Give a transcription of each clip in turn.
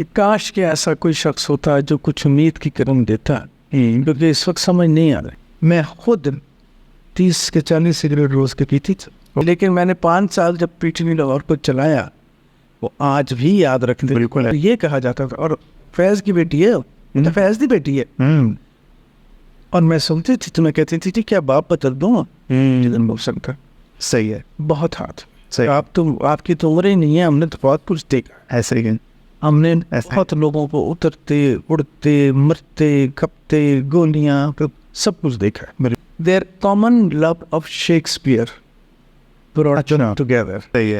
کہ کاش کہ ایسا کوئی شخص ہوتا جو کچھ امید کی کرن دیتا، کیونکہ اس وقت سمجھ نہیں آ رہا. میں خود 30 کے 40 سگریٹ روز کے پیتی تھی، لیکن میں نے 5 سال جب پی ٹی وی لاہور کو چلایا، وہ آج بھی یاد رکھتے. بالکل یہ کہا جاتا تھا، اور فیض کی بیٹی ہے، فیض کی بیٹی ہے، اور میں سنتی تھی تو میں کہتی تھی کیا باپ بدل دوں جن بول سکتا. صحیح ہے، بہت ہاتھ. آپ کی تو عمر ہی نہیں ہے، ہم نے تو بہت کچھ دیکھا. ایسے ہی ہم نے بہت لوگوں کو اترتے اڑتے مرتے کپتے گولیاں سب کچھ دیکھا ہے. Their common love of Shakespeare together.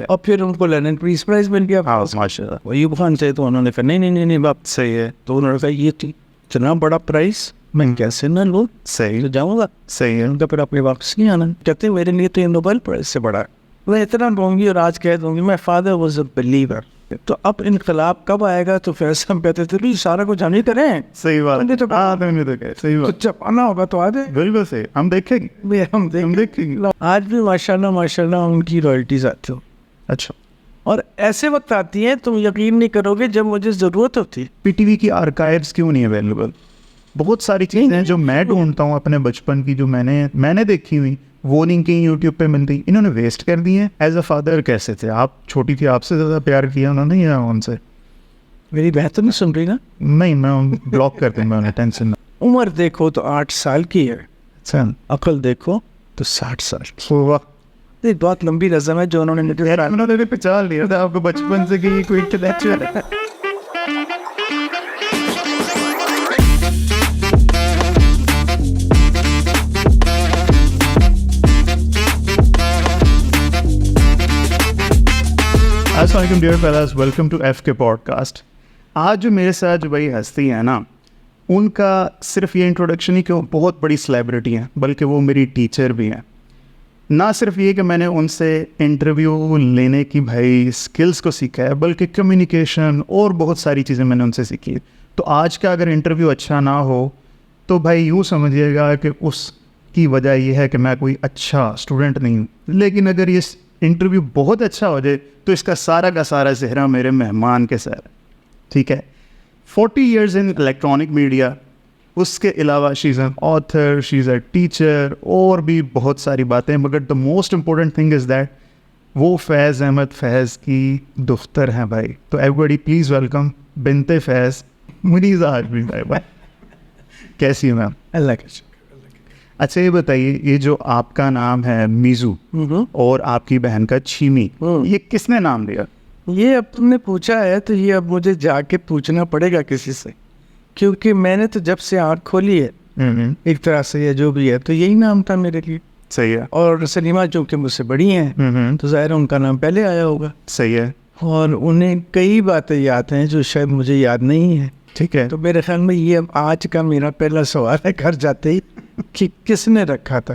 اور پھر ان کو لینن پیس پرائز مل گیا. ایوب خان سے تو انہوں نے کہا نہیں باپ. صحیح ہے. تو انہوں نے کہا یہ اتنا بڑا پرائز میں کیسے نہ لوں. صحیح تو جاؤں گا. صحیح ہے. ان کا پھر اپنے واپس نہیں آنا. کہتے میرے لیے تو یہ نوبل پرائز سے بڑا ہے. میں اتنا دوں گی اور آج کہہ دوں گی میں فادر واز اے بلیور. تو اب انقلاب کب آئے گا؟ تو فیض ہم کہتے تھے سارا کچھ ہم ہی کریں. صحیح بات ہے. تو جب آنا ہوگا تو آ جائے. بالکل صحیح. ہم دیکھیں گے. ہم دیکھیں گے. آج بھی ماشاء اللہ ان کی رائلٹیز آتی ہو. اچھا. اور ایسے وقت آتی ہیں تم یقین نہیں کرو گے جب مجھے ضرورت ہوتی. پی ٹی وی کی آرکائیوز کیوں نہیں اویلیبل؟ بہت ساری چیزیں ہیں جو میں ڈھونڈتا ہوں اپنے بچپن کی، جو میں نے دیکھی ہوئی، وہ نہیں کہیں یوٹیوب پہ ملتی. انہوں نے ویسٹ کر دی ہیں. ایز اے فادر کیسے تھے آپ؟ چھوٹی تھی، آپ سے زیادہ پیار کیا انہوں نے یا ان سے؟ میری بہت نہیں سن رہی نا. نہیں، میں بلاک کر دوں گا. ٹینشن نہ. عمر دیکھو تو 8 سال کی ہے. اچھا. عقل دیکھو تو 60 سال کی. واہ، بہت لمبی رزم ہے جو انہوں نے پہچان لیا تھا آپ کو بچپن سے کہ کوئی انٹلیکچوئل ہے. السلام علیکم dear fellows, welcome to F K podcast. آج جو میرے ساتھ جو بھائی ہستی ہیں نا، ان کا صرف یہ انٹروڈکشن ہی کہ وہ بہت بڑی سیلیبریٹی ہیں، بلکہ وہ میری ٹیچر بھی ہیں. نہ صرف یہ کہ میں نے ان سے انٹرویو لینے کی بھائی اسکلس کو سیکھا ہے، بلکہ کمیونیکیشن اور بہت ساری چیزیں میں نے ان سے سیکھی. تو آج کا اگر انٹرویو اچھا نہ ہو تو بھائی یوں سمجھیے گا کہ اس کی وجہ یہ ہے کہ میں کوئی اچھا اسٹوڈنٹ نہیں ہوں. لیکن اگر یہ انٹرویو بہت اچھا ہو جائے تو اس کا سارا زہرا میرے مہمان کے ساتھ. ٹھیک ہے. 40 years ان الیکٹرانک میڈیا. اس کے علاوہ she is an author, she is a teacher, اور بھی بہت ساری باتیں. مگر the most important thing is that وہ فیض احمد فیض کی دختر ہیں بھائی. تو ایوری بڈی پلیز ویلکم بنت فیض منیزہ ہاشمی بھائی. کیسی ہیں میم؟ اللہ کا شکر. اچھا یہ بتائیے، یہ جو آپ کا نام ہے میزو اور آپ کی بہن کا چھیمی، یہ کس نے نام دیا؟ یہ اب تم نے پوچھا ہے تو یہ اب مجھے جا کے پوچھنا پڑے گا کسی سے، کیونکہ میں نے تو جب سے آنکھ کھولی ہے ایک طرح سے یہ جو بھی ہے تو یہی نام تھا میرے لیے. صحیح ہے. اور سلیمہ چونکہ مجھ سے بڑی ہیں تو ظاہر ان کا نام پہلے آیا ہوگا. صحیح ہے. اور انہیں کئی باتیں یاد ہیں جو شاید مجھے یاد نہیں ہیں. ٹھیک ہے. تو میرے خیال میں یہ اب آج کا میرا پہلا سوال ہے گھر جاتے ہی کہ کس نے رکھا تھا.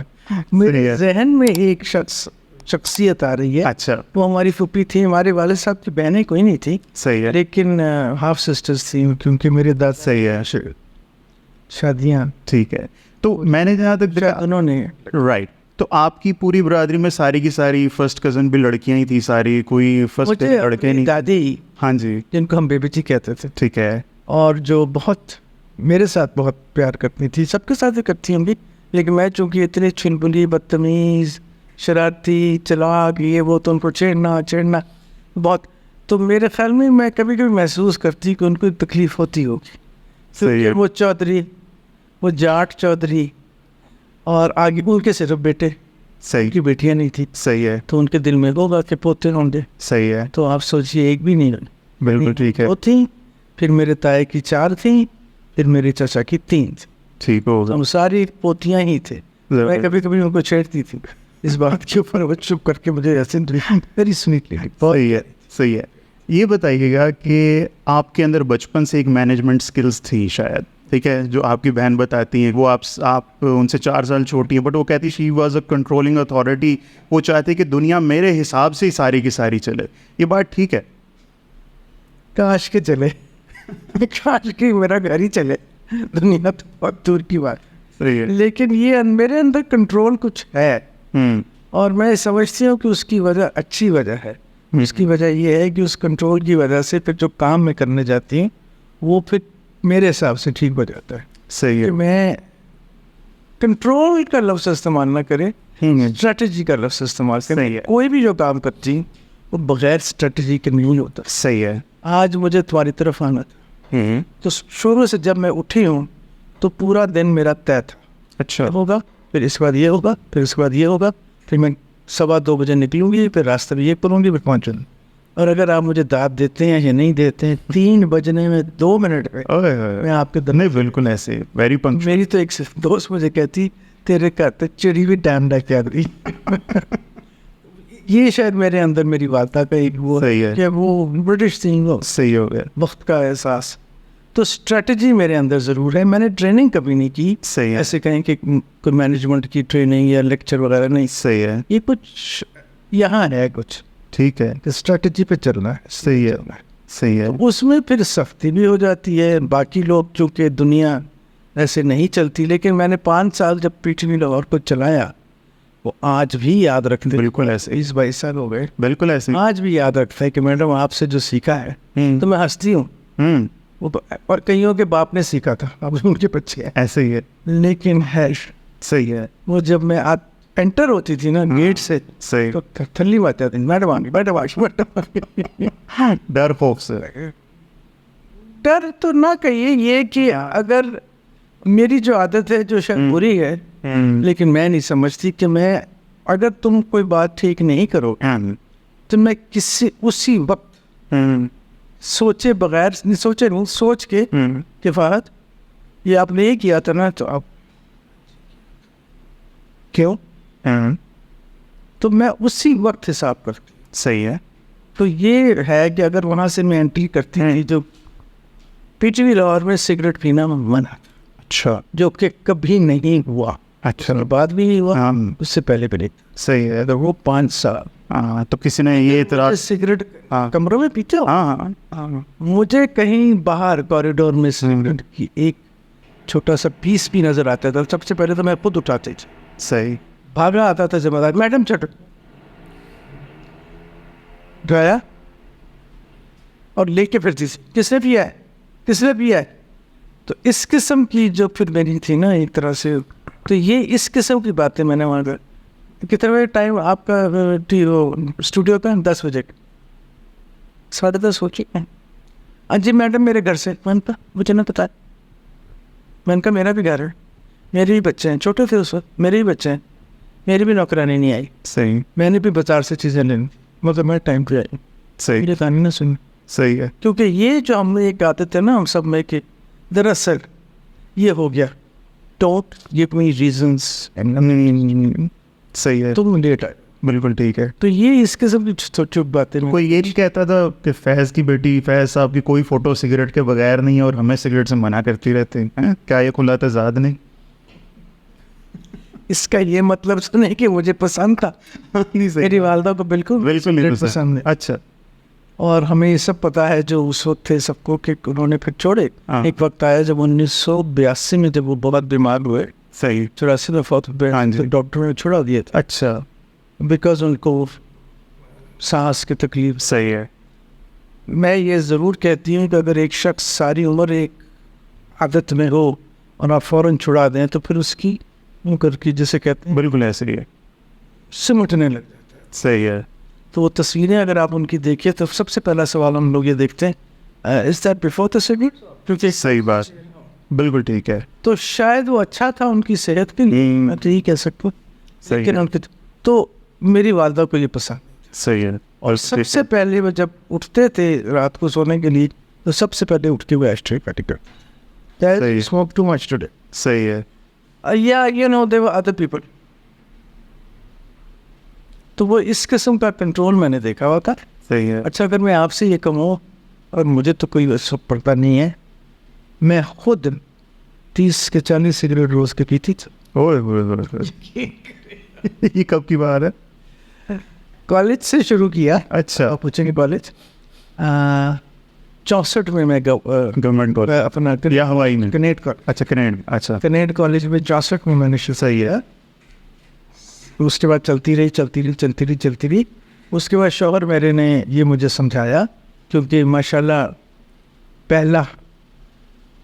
میرے ذہن میں ایک شخصیت آ رہی ہے. اچھا. وہ ہماری پھوپھی تھی. ہمارے والد صاحب کی بہنیں کوئی نہیں تھی. صحیح ہے. لیکن ہاف سسٹرز تھیں کیونکہ میرے داد. صحیح ہے. شادیاں. ٹھیک ہے. تو میں نے جہاں تک انہوں نے رائٹ، تو آپ کی پوری برادری میں ساری کی ساری فرسٹ کزن بھی لڑکیاں ہی تھی ساری، کوئی فرسٹ لڑکے نہیں؟ دادی، ہاں جی، جن کو ہم بیبی جی کہتے تھے. ٹھیک ہے. اور جو بہت میرے ساتھ بہت پیار کرتی تھی، سب کے ساتھ بھی کرتی ہوں گی، لیکن میں چونکہ اتنی چھنبلی، بدتمیز، شرارتی، چلاک، یہ وہ، تو ان کو چھیڑنا بہت. تو میرے خیال میں میں کبھی کبھی محسوس کرتی کہ ان کو تکلیف ہوتی ہوگی. وہ چودھری، وہ جاٹ چودھری، اور آگے ان کے صرف بیٹے، صحیح کی بیٹیاں نہیں تھی. صحیح ہے. تو ان کے دل میں ہوگا کہ پوتے ہوں گے. صحیح ہے. تو آپ سوچیے ایک بھی نہیں. بالکل ٹھیک ہے. وہ تھیں، پھر میرے تائے کی 4 تھیں، پھر میرے چچا کی 3 تھیں. ٹھیک ہوگا. ہم ساری پوتیاں ہی تھے. میں کبھی کبھی ان کو چھیڑتی تھی اس بات کے اوپر، وہ چپ کر کے مجھے ایسے ویری سویٹلی. صحیح ہے. صحیح ہے. یہ بتائیے گا کہ آپ کے اندر بچپن سے ایک مینجمنٹ سکلز تھی شاید، ٹھیک ہے، جو آپ کی بہن بتاتی ہیں. وہ آپ ان سے 4 سال چھوٹی ہیں، بٹ وہ کہتی she was a controlling authority. وہ چاہتی کہ دنیا میرے حساب سے ہی ساری کی ساری چلے. یہ بات ٹھیک ہے؟ کاش کے چلے، کاش کہ میرا گھر ہی چلے، دنیا تو بہت دور کی بات. صحیح ہے. لیکن یہ میرے اندر کنٹرول کچھ ہے، اور میں سمجھتی ہوں کہ اس کی وجہ اچھی وجہ ہے. اس کی وجہ یہ ہے کہ اس کنٹرول کی وجہ سے پھر جو کام میں کرنے جاتی ہیں وہ پھر میرے حساب سے ٹھیک ہو جاتا ہے. صحیح کہ ہے. میں کنٹرول کا لفظ استعمال نہ کرے, اسٹریٹجی کا لفظ استعمال کرے. صحیح ہے. کوئی بھی جو کام کرتی وہ بغیر اسٹریٹجی کے نہیں ہوتا. صحیح ہے. آج مجھے تمہاری طرف آنا تھا, تو شروع سے جب میں اٹھی ہوں تو پورا دن میرا طے تھا. اچھا. ہوگا, پھر اس کے بعد یہ ہوگا, پھر اس کے بعد یہ ہوگا, پھر میں 2:15 بجے نکلوں گی, پھر راستے میں یہ کروں گی, پھر پہنچوں گی. اور اگر آپ مجھے داد دیتے ہیں یا نہیں دیتے ہیں, 3 بجنے میں 2 منٹ میں آپ کے نہیں بالکل ایسے ویری پنکچ. میری تو ایک دوست مجھے کہتی تیرے گھر پہ چڑی بھی ٹائم رکھ کے آ رہی. یہ شاید میرے اندر میری والدہ کا ایک وہ ہے کہ وہ برٹش تھی, صحیح ہو گیا. وقت کا احساس. تو اسٹریٹجی میرے اندر ضرور ہے. میں نے ٹریننگ کبھی نہیں کی. صحیح ہے. ایسے کہیں کہ کوئی مینجمنٹ کی ٹریننگ یا لیکچر وغیرہ نہیں. صحیح ہے. یہ کچھ یہاں ہے کچھ ٹھیک ہے. اسٹریٹجی پہ چلنا ہے. صحیح ہے. صحیح ہے. اس میں پھر سختی بھی ہو جاتی ہے. باقی لوگ چونکہ دنیا ایسے نہیں چلتی, لیکن میں نے 5 سال جب پی ٹی وی لاہور کو چلایا وہ آج بھی یاد رکھتے. بالکل ایسے 22 سال ہو گئے. بالکل ایسے آج بھی یاد رکھتا ہے کہ میڈم آپ سے جو سیکھا ہے تو میں ہنستی ہوں. وہ اور کئیوں کے باپ نے سیکھا تھا, اب ان کے بچے ہیں. ایسے ہی ہے. لیکن ہے صحیح ہے. وہ جب میں انٹر ہوتی تھی نا گیٹ سے, صحیح. تو تھلی بات آتی, میڈم آ گئی. ڈر خوف سے. ڈر تو نہ کہیے, یہ کہ اگر میری جو عادت ہے جو شاید بری ہے, لیکن میں نہیں سمجھتی کہ میں اگر تم کوئی بات ٹھیک نہیں کرو تو میں اسی وقت سوچے بغیر سوچ کے کہ فہد یہ آپ نے یہ کیا تھا نا, تو آپ کیوں, تو میں اسی وقت حساب کرتی. صحیح ہے. تو یہ ہے کہ اگر وہاں سے میں انٹری کرتی تھی جو پی ٹی وی لاہور میں سگریٹ پینا میں منع تھا. اچھا. جو کہ کبھی نہیں ہوا. اچھا. بعد بھی نہیں ہوا, اس سے پہلے بھی نہیں. صحیح ہے. تو وہ 5 سال. تو کسی نے یہ اعتراض سگریٹ کمروں میں پیتے ہو, مجھے کہیں باہر کوریڈور میں سگریٹ کی ایک چھوٹا سا پیس بھی نظر آتا تھا. سب سے پہلے تو میں خود اٹھاتے تھے. صحیح. بھاگا آتا تھا ذمہ دار, میڈم چٹ ڈرایا اور لے کے پھرتی تھی, کس نے پیا ہے, کس نے پیا ہے. تو اس قسم کی جو پھر میری تھی نا ایک طرح سے, تو یہ اس قسم کی باتیں میں نے وہاں کر. کتنے بجے ٹائم آپ کا اسٹوڈیو کا؟ 10 بجے. 10:30 ہو چکے ہیں. ہاں جی میڈم میرے گھر سے. میں نے کہا مجھے نہ پتا. میں نے کہا میرا بھی گھر ہے, میرے بھی بچے ہیں, چھوٹے تھے اس وقت, میرے بھی بچے ہیں, میری بھی نوکرانی نہیں آئی. صحیح. میں نے بھی بازار سے چیزیں لینی, مگر میں ٹائم پہ آئی. صحیح. میری کہانی نہ سنی. صحیح ہے. کیونکہ یہ جو ہم ایک عادت ہے نا ہم سب میں کہ دراصل یہ ہو گیا ڈونٹ گیو می ریزنس. صحیح ہے. تم لیٹ آئے. بالکل ٹھیک ہے. تو یہ اس قسم کی چھوٹی باتیں. کوئی یہ نہیں کہتا تھا کہ فیض کی بیٹی فیض صاحب کی کوئی فوٹو سگریٹ کے بغیر نہیں ہے اور ہمیں سگریٹ سے منع کرتی رہتے ہیں, کیا یہ کھلا تضاد نہیں؟ اس کا یہ مطلب نہیں کہ مجھے پسند تھا. میری والدہ کو بالکل پسند ہے. اچھا. اور ہمیں یہ سب پتا ہے جو اس وقت تھے سب کو کہ انہوں نے پھر چھوڑے. ایک وقت آیا جب 1982 میں جب وہ بہت بیمار ہوئے. صحیح. 84 میں فوت ہوئے, ڈاکٹر نے چھڑا دیا تھا. اچھا. بیکاز ان کو سانس کی تکلیف. صحیح ہے. میں یہ ضرور کہتی ہوں کہ اگر ایک شخص ساری عمر ایک عادت میں ہو اور آپ فوراً چھڑا دیں تو پھر اس کی کر کی جسے کہتے ہیں بالکل ایسے ہی ہے, سمٹنے لگ جاتا ہے. صحیح ہے. تو وہ تصویریں اگر آپ ان کی دیکھیں تو سب سے پہلا سوال ہم لوگ یہ دیکھتے ہیں is that before the cigarette, کیونکہ صحیح بات. بالکل ٹھیک ہے. تو شاید وہ اچھا تھا ان کی صحت کے لیے, میں تو یہی کہہ سکتا ہوں. لیکن ان کی تو میری والدہ کو یہ پسند. صحیح ہے. اور سب سے پہلے وہ جب اٹھتے تھے رات کو سونے کے لیے تو سب سے پہلے اٹھ کے وہ ایشٹری کاٹی کرتے. Smoke too much today. صحیح ہے. Yeah, you know, there were other people. تو وہ اس قسم کا کنٹرول میں نے دیکھا ہوا تھا. صحیح ہے. اچھا اگر میں آپ سے یہ کہوں, اور مجھے تو کوئی سب پڑتا نہیں ہے, میں خود 30 کے 40 سگریٹ روز کے پیتی تھی. یہ کب کی بات ہے؟ کالج سے شروع کیا. اچھا. آپ پوچھیں گے کالج 64 میں میں گورنمنٹ کالج اپنا یا ہوائی میں کنیڈ کالج. اچھا کنیڈ. اچھا کنیڈ کالج میں 64 میں میں نے شروع. صحیح ہے. اس کے بعد چلتی رہی. اس کے بعد شوہر میرے نے یہ مجھے سمجھایا, کیونکہ ماشاءاللہ پہلا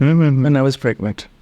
when I was pregnant.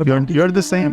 You're the same.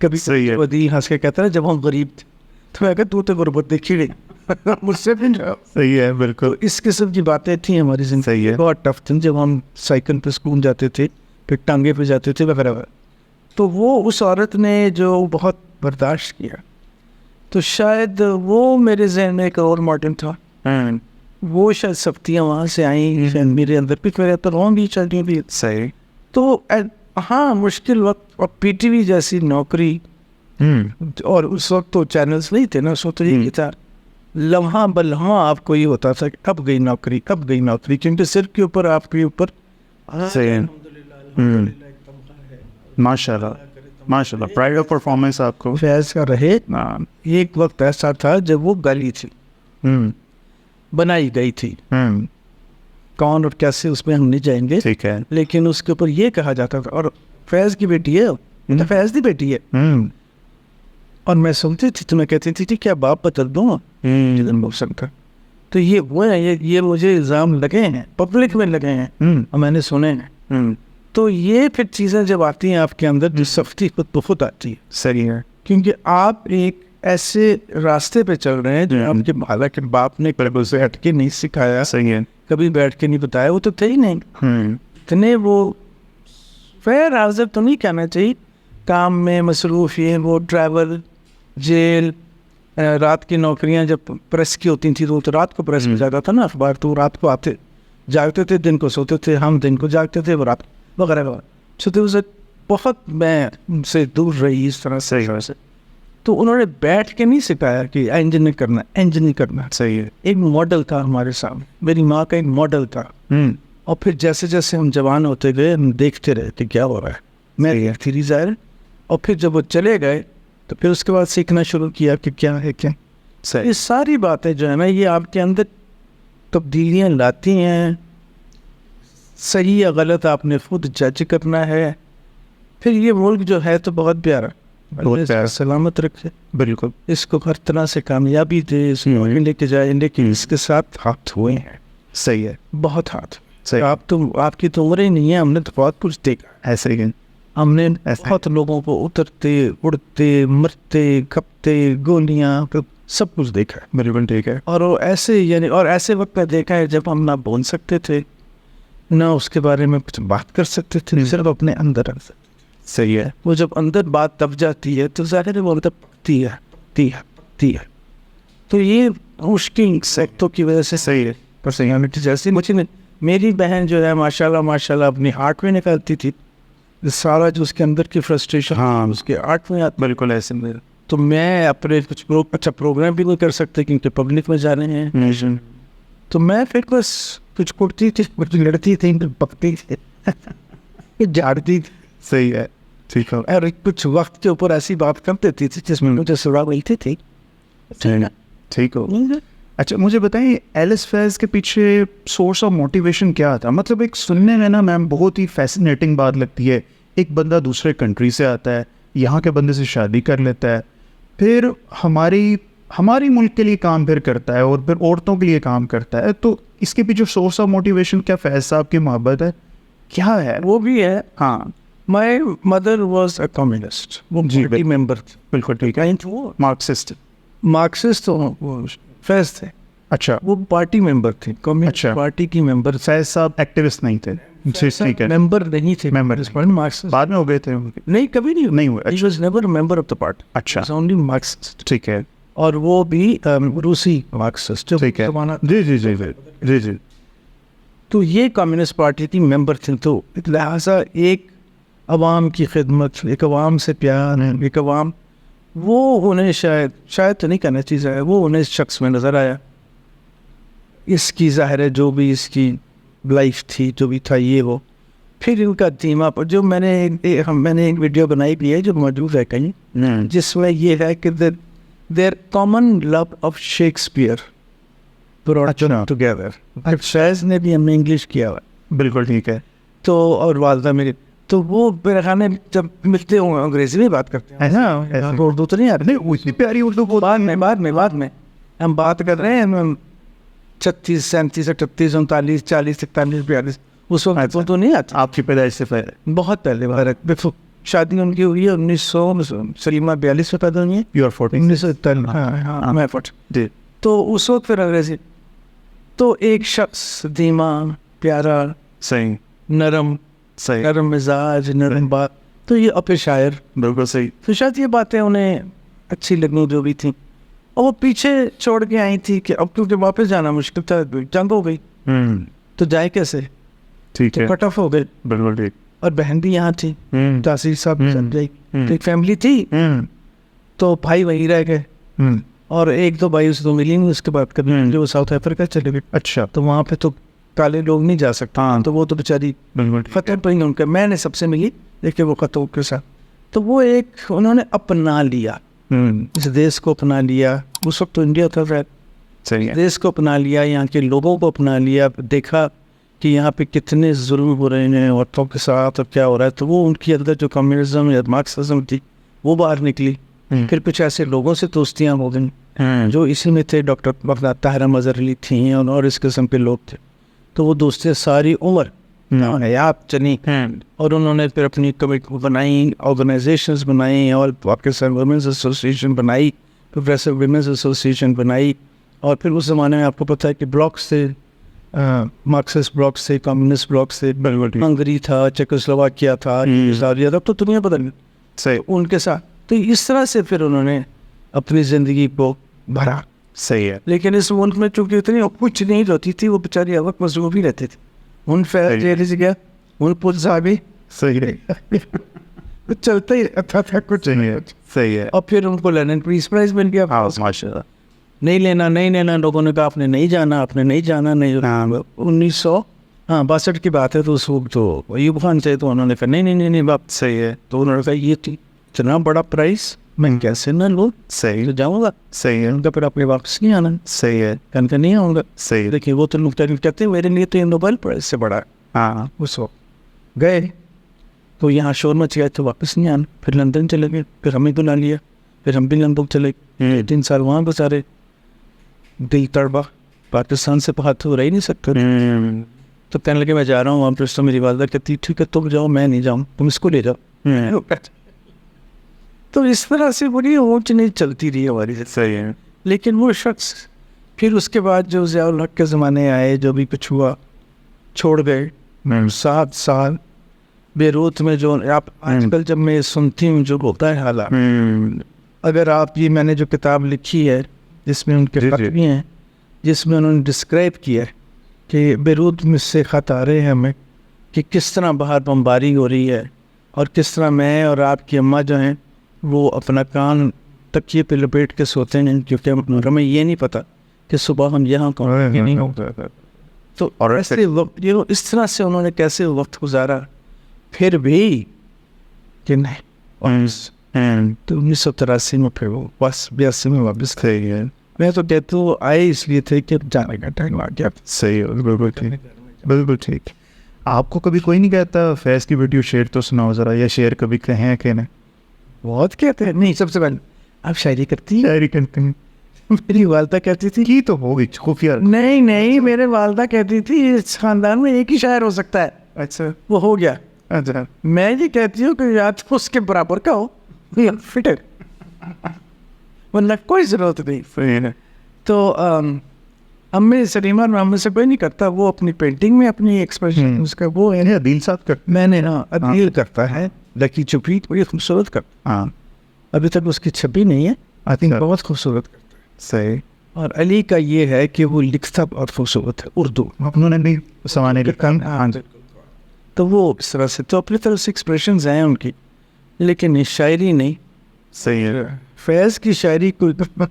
کبھی صحیح ہے. ودی ہنس کے کہتا ہے جب ہم غریب تھے تو میں کہا تو غربت دیکھی نہیں مجھ سے بھی. صحیح ہے بالکل. اس قسم کی باتیں تھیں ہماری صحیح زندگی ہے. بہت ٹف تھیں جب ہم سائیکل پہ اسکول جاتے تھے پھر ٹانگے پہ جاتے تھے وغیرہ وغیرہ. تو وہ اس عورت نے جو بہت برداشت کیا تو شاید وہ میرے ذہن میں ایک اور ماڈرن تھا. وہ شاید سختیاں وہاں سے آئیں شاید میرے اندر بھی میرے تو رہوں بھی چل رہی بھی. صحیح. تو ہاں مشکل وقت اور پی ٹی وی جیسی نوکری اور اس وقت تو چینلز نہیں تھے نا. اس وقت تو یہ تھا لمحہ بلمحہ آپ کو یہ ہوتا تھا کہ اب گئی نوکری اب گئی نوکری کیونکہ سر کے اوپر آپ کے اوپر ماشاء اللہ ماشاء اللہ پرائڈ آف پرفارمنس آپ کو فیض کا رہے. ایک وقت ایسا تھا جب وہ گلی تھی بنائی گئی تھی کون اور کیسے اس میں ہم نہیں جائیں گے ٹھیک ہے. لیکن اس کے اوپر یہ کہا جاتا تھا اور فیض کی بیٹی ہے فیض کی بیٹی ہے اور میں سنتی تھی تو میں کہتی تھی کیا باپ بدل دوں کا. تو یہ وہ ہے یہ مجھے الزام لگے ہیں پبلک میں لگے ہیں اور میں نے سنے ہیں. تو یہ پھر چیزیں جب آتی ہیں آپ کے اندر جو سختی خود بخود آتی ہے. صحیح ہے. کیونکہ آپ ایک ایسے راستے پہ چل رہے ہیں جو آپ کے حالانکہ باپ نے کبھی بیٹھ کے نہیں سکھایا. صحیح ہے. کبھی بیٹھ کے نہیں بتایا وہ تو تھے ہی نہیں. اتنے وہ فیر حاضر تو نہیں کہنا چاہیے کام میں مصروف یہ وہ ٹریول جیل رات کی نوکریاں جب پریس کی ہوتی تھیں تو رات کو پریس میں جاتا تھا نا اخبار تو رات کو آتے جاگتے تھے دن کو سوتے تھے ہم دن کو جاگتے تھے وہ رات وغیرہ وغیرہ. چھوٹے اسے بہت میں ان سے دور رہی اس طرح سے. تو انہوں نے بیٹھ کے نہیں سکھایا کہ انجن کرنا انجن نہیں کرنا. صحیح ہے. ایک ماڈل تھا ہمارے سامنے میری ماں کا ایک ماڈل تھا. اور پھر جیسے جیسے ہم جوان ہوتے گئے ہم دیکھتے رہے کہ کیا ہو رہا ہے میں دیکھتی ظاہر. اور پھر جب وہ چلے گئے تو پھر اس کے بعد سیکھنا شروع کیا کہ کیا ہے کیا. یہ ساری باتیں جو ہے نا یہ آپ کے اندر تبدیلیاں لاتی ہیں. صحیح یا غلط آپ نے خود جج کرنا ہے. پھر یہ ملک جو ہے تو بہت پیارا سلامت رکھے. بالکل. اس کو ہر طرح سے کامیابی دے اس کو لے کے جائے لیکن اس کے ساتھ ہاتھ ہوئے ہیں. صحیح ہے. بہت ہاتھ. آپ کی تو عمر ہی نہیں ہے ہم نے تو بہت کچھ دیکھا. ایسے ہی ہم نے بہت لوگوں کو اترتے اڑتے مرتے کپتے گولیاں سب کچھ دیکھا ہے. بالکل ٹھیک ہے. اور وہ ایسے یعنی اور ایسے وقت پہ دیکھا ہے جب ہم نہ بول سکتے تھے نہ اس کے بارے میں کچھ بات کر سکتے تھے صرف اپنے اندر رکھ سکتے. صحیح ہے. وہ جب اندر بات دب جاتی ہے تو ظاہر ہے وہ اندر پکتی ہے. تو یہ مشکل سیکٹوں کی وجہ سے صحیح ہے. پرسنالٹی جیسی مجھے میری بہن جو ہے ماشاء اللہ اپنی ہارٹ میں نکالتی تھی سارا جو اس کے اندر کی فرسٹریشن اس کے آرٹ میں آتا. بالکل ایسے میں تو میں اپنے کچھ اچھا پروگرام بھی نہیں کر سکتے کیونکہ پبلک میں جانے ہیں. تو میں پھر بس کچھ کرتی تھی کچھ لڑتی تھی پکتی تھی جھاڑتی تھی. صحیح ہے. ٹھیک ہے. اور کچھ وقت کے اوپر ایسی بات کر دیتی تھی جس میں مجھے سڑا ملتی تھی. ٹھیک ہو. اچھا مجھے بتائیں ایلس فیض کے پیچھے سورس آف موٹیویشن کیا تھا؟ مطلب ایک سننے میں نا میم بہت ہی فیسنیٹنگ بات لگتی ہے. ایک بندہ دوسرے کنٹری سے آتا ہے یہاں کے بندے سے شادی کر لیتا ہے پھر ہماری ملک کے لیے کام پھر کرتا ہے اور پھر عورتوں کے لیے کام کرتا ہے. تو اس کے پیچھے سورس آف موٹیویشن کیا فیض صاحب کی محبت ہے کیا ہے؟ وہ بھی ہے. ہاں. My mother was a communist. وہ پارٹی ممبر تھے. بالکل ٹھیک ہے. مارکسسٹ تو فیض تھے. اچھا. وہ پارٹی ممبر تھے کمیونسٹ پارٹی کی ممبر. فیض صاحب ایکٹیوسٹ نہیں تھے. ٹھیک ہے. ممبر نہیں تھے. بعد میں ہو گئے تھے. نہیں کبھی نہیں ہوئے. He was never a member of the party. اچھا. He was only Marxist. ٹھیک ہے. اور وہ بھی روسی مارکسسٹ. ٹھیک ہے. جی. تو یہ کمیونسٹ پارٹی کی ممبر تھے تو لہٰذا ایک عوام کی خدمت ایک عوام سے پیار ایک عوام وہ انہیں شاید تو نہیں کہنا چیز ہے وہ انہیں اس شخص میں نظر آیا. اس کی ظاہر ہے جو بھی اس کی لائف تھی جو بھی تھا یہ وہ پھر ان کا تھیما پر جو میں نے ایک ویڈیو بنائی بھی ہے جو موجود ہے کہیں جس میں یہ ہے کہ their common love of Shakespeare together. Faiz نے بھی ہم نے انگلش کیا ہوا. بالکل ٹھیک ہے. تو اور والدہ میری تو وہ میرے خیال میں جب ملتے ہوں انگریزی میں بات کرتے ہیں اردو تو نہیں آتی. نہیں اتنی پیاری اردو بعد میں ہم بات کر رہے ہیں 36 37 38 39 40 41 42 اس وقت تو نہیں آتی. آپ کی پیدائش سے پہلے بہت پہلے شادی ان کی ہوئی ہے 1900 سلیمہ 42 میں پیدا ہوئی ہے. You are 14. 1953. ہاں میں 40. تو اس وقت پھر انگریزی تو ایک شخص دھیما پیارا صحیح نرم نرم مزاج نرم بات تو یہ اپنے شاعر بالکل صحیح. تو شاید یہ باتیں انہیں اچھی لگنی جو بھی تھیں اور وہ پیچھے چھوڑ کے آئی تھی کہ اب کیونکہ واپس جانا مشکل تھا, جنگ ہو گئی تو جائے کیسے, ٹھیک ہے کٹ آف ہو گئے. بالکل ٹھیک. اور بہن بھی یہاں تھی, تاثیر صاحب چل گئی, تو ایک فیملی تھی. تو بھائی وہیں رہ گئے اور ایک دو بھائی اس کو ملی نہیں اس کے بعد کبھی جو ساؤتھ افریقہ چلے گئے. اچھا. تو وہاں پہ تو کالے لوگ نہیں جا سکتے, تو وہ تو بیچاری ختم پہ ان کا. میں نے سب سے ملی دیکھے وہ خطوں کے ساتھ, تو وہ ایک انہوں نے اپنا لیا اس دیش کو, اپنا لیا. اس وقت تو انڈیا تھا صحیح ہے. دیش کو اپنا لیا, یہاں کے لوگوں کو اپنا لیا, دیکھا کہ یہاں پہ کتنے ظلم ہو رہے ہیں عورتوں کے ساتھ اور کیا ہو رہا ہے. تو وہ ان کی اندر جو کمیونزم یا مارکسزم تھی وہ باہر نکلی. پھر کچھ ایسے لوگوں سے دوستیاں ہو گئیں جو اسی میں تھے, ڈاکٹر طاہرہ مظہر علی تھیں اور اس قسم کے لوگ تھے. تو وہ دوستیں ساری عمر حیات چلی اور انہوں نے پھر اپنی کمیٹی بنائی, آرگنائزیشنز بنائیں اور پاکستان ویمنز ایسوسیشن بنائی, پروفیسر ویمنز ایسوسیشن بنائی. اور پھر اس زمانے میں آپ کو پتہ ہے کہ بلاکس تھے, مارکسسٹ بلاکس تھے, کمیونسٹ بلاکس تھے, ہنگری تھا, چیکوسلوواکیا تھا, یوگوسلاویا تھا, تو دنیا بدل گئی صحیح ان کے ساتھ. تو اس طرح سے پھر انہوں نے اپنی زندگی کو بھرا. صحیح ہے. لیکن اس ملک میں چونکہ اتنی کچھ نہیں ہوتی تھی, وہ بیچاری وقت مصروف ہی رہتے تھے. ان فیض سے گیا ان پل صاحب صحیح ہے. چلتا ہی رہتا تھا کچھ نہیں. صحیح ہے. اور پھر ان کو لینن پیس پرائز مل گیا. ماشاء اللہ. نہیں لینا, لوگوں نے کہا آپ نے نہیں جانا, آپ نے نہیں جانا. نہیں 1962 کی بات ہے. تو اس وقت تو ایوب خان چاہیے تو انہوں نے کہا نہیں باپ. صحیح ہے. تو انہوں نے کہا یہ اتنا بڑا پرائز میں کیسے نہ لوں, صحیح تو جاؤں گا. صحیح ہے. ان کا پھر اپنے واپس نہیں آنا. صحیح ہے. کہ نہیں آؤں گا. صحیح. دیکھیے وہ تو مختلف کہتے ہیں میرے لیے تو یہ نوبل پرائز سے بڑا ہے. ہاں اس وقت گئے تو یہاں شور مچ گیا تو واپس نہیں آنا. پھر لندن چلے گئے, پھر ہمیں بلا لیا, پھر ہم بھی لندن چلے گئے. 3 سال وہاں گزارے. دل تڑبا, پاکستان سے بات تو رہ ہی نہیں سکتے. تو کہنے لگے میں جا رہا ہوں وہاں. پھر تو میری والدہ کہتی ٹھیک ہے تم جاؤ, میں نہیں جاؤں, تم اس کو لے جاؤ. تو اس طرح سے بڑی اونچ نہیں چلتی رہی ہماری. صحیح ہے. لیکن وہ شخص پھر اس کے بعد جو ضیاء الحق کے زمانے آئے, جو بھی کچھ ہوا, چھوڑ گئے. 7 سال بیروت میں جو آپ آج کل جب میں سنتی ہوں جو ہوتا ہے حالات, اگر آپ یہ میں نے جو کتاب لکھی ہے جس میں ان کے خط بھی ہیں, جس میں انہوں نے ڈسکرائب کیا ہے کہ بیروت میں سے خط آ رہے ہیں ہمیں کہ کس طرح باہر بمباری ہو رہی ہے اور کس طرح میں اور آپ کی اماں جو ہیں وہ اپنا کان تکیے پہ لپیٹ کے سوتے ہیں, کیونکہ ہمیں یہ نہیں پتہ کہ صبح ہم یہاں نہیں ہوتا. تو اور ایسے وقت اس طرح سے انہوں نے کیسے وقت گزارا. پھر بھی کہ نہیں, تو 1983 میں پھر وہ 82 میں واپس تھے. میں تو کہتا ہوں آئے اس لیے تھے کہ جانے کا ٹائم آ گیا. صحیح ہے. بالکل ٹھیک, بالکل ٹھیک. آپ کو کبھی کوئی نہیں کہتا فیض کی ویڈیو شیئر تو سناؤ ذرا, یا شیئر کبھی کہیں کہ نہیں؟ بہت کہتے ہیں. نہیں, سب سے پہلے آپ شاعری کرتی ہیں؟ شاعری کرتے ہیں. میری والدہ کہتی تھی کی تو ہوگی خفیہ. نہیں میرے والدہ کہتی تھی اس خاندان میں ایک ہی شاعر ہو سکتا ہے. اچھا, وہ ہو گیا. اچھا, میں یہ کہتی ہوں کہ یا تو اس کے برابر کا ہو یا فٹ ہے, ورنہ کوئی ضرورت نہیں. صحیح ہے. تو امی سلیمہ اور محمد سے کوئی نہیں کرتا, وہ اپنی پینٹنگ میں اپنی ایکسپریشن اس کا وہ ہے. عدیل صاحب کا میں نے عدیل کرتا ہے, لکی چھپی بڑی خوبصورت کرتا. ہاں, ابھی تک اس کی چھپی نہیں ہے, آئی تھنک بہت خوبصورت کرتا ہے. صحیح. اور علی کا یہ ہے کہ وہ لکھتا بہت خوبصورت ہے, اردو انہوں نے بھی سوانے لکھا. ہاں, تو وہ اس طرح سے تو اپنی طرف سے ایکسپریشنز ہیں ان کی, لیکن شاعری نہیں. صحیح ہے. فیض کی شاعری کوئی پتہ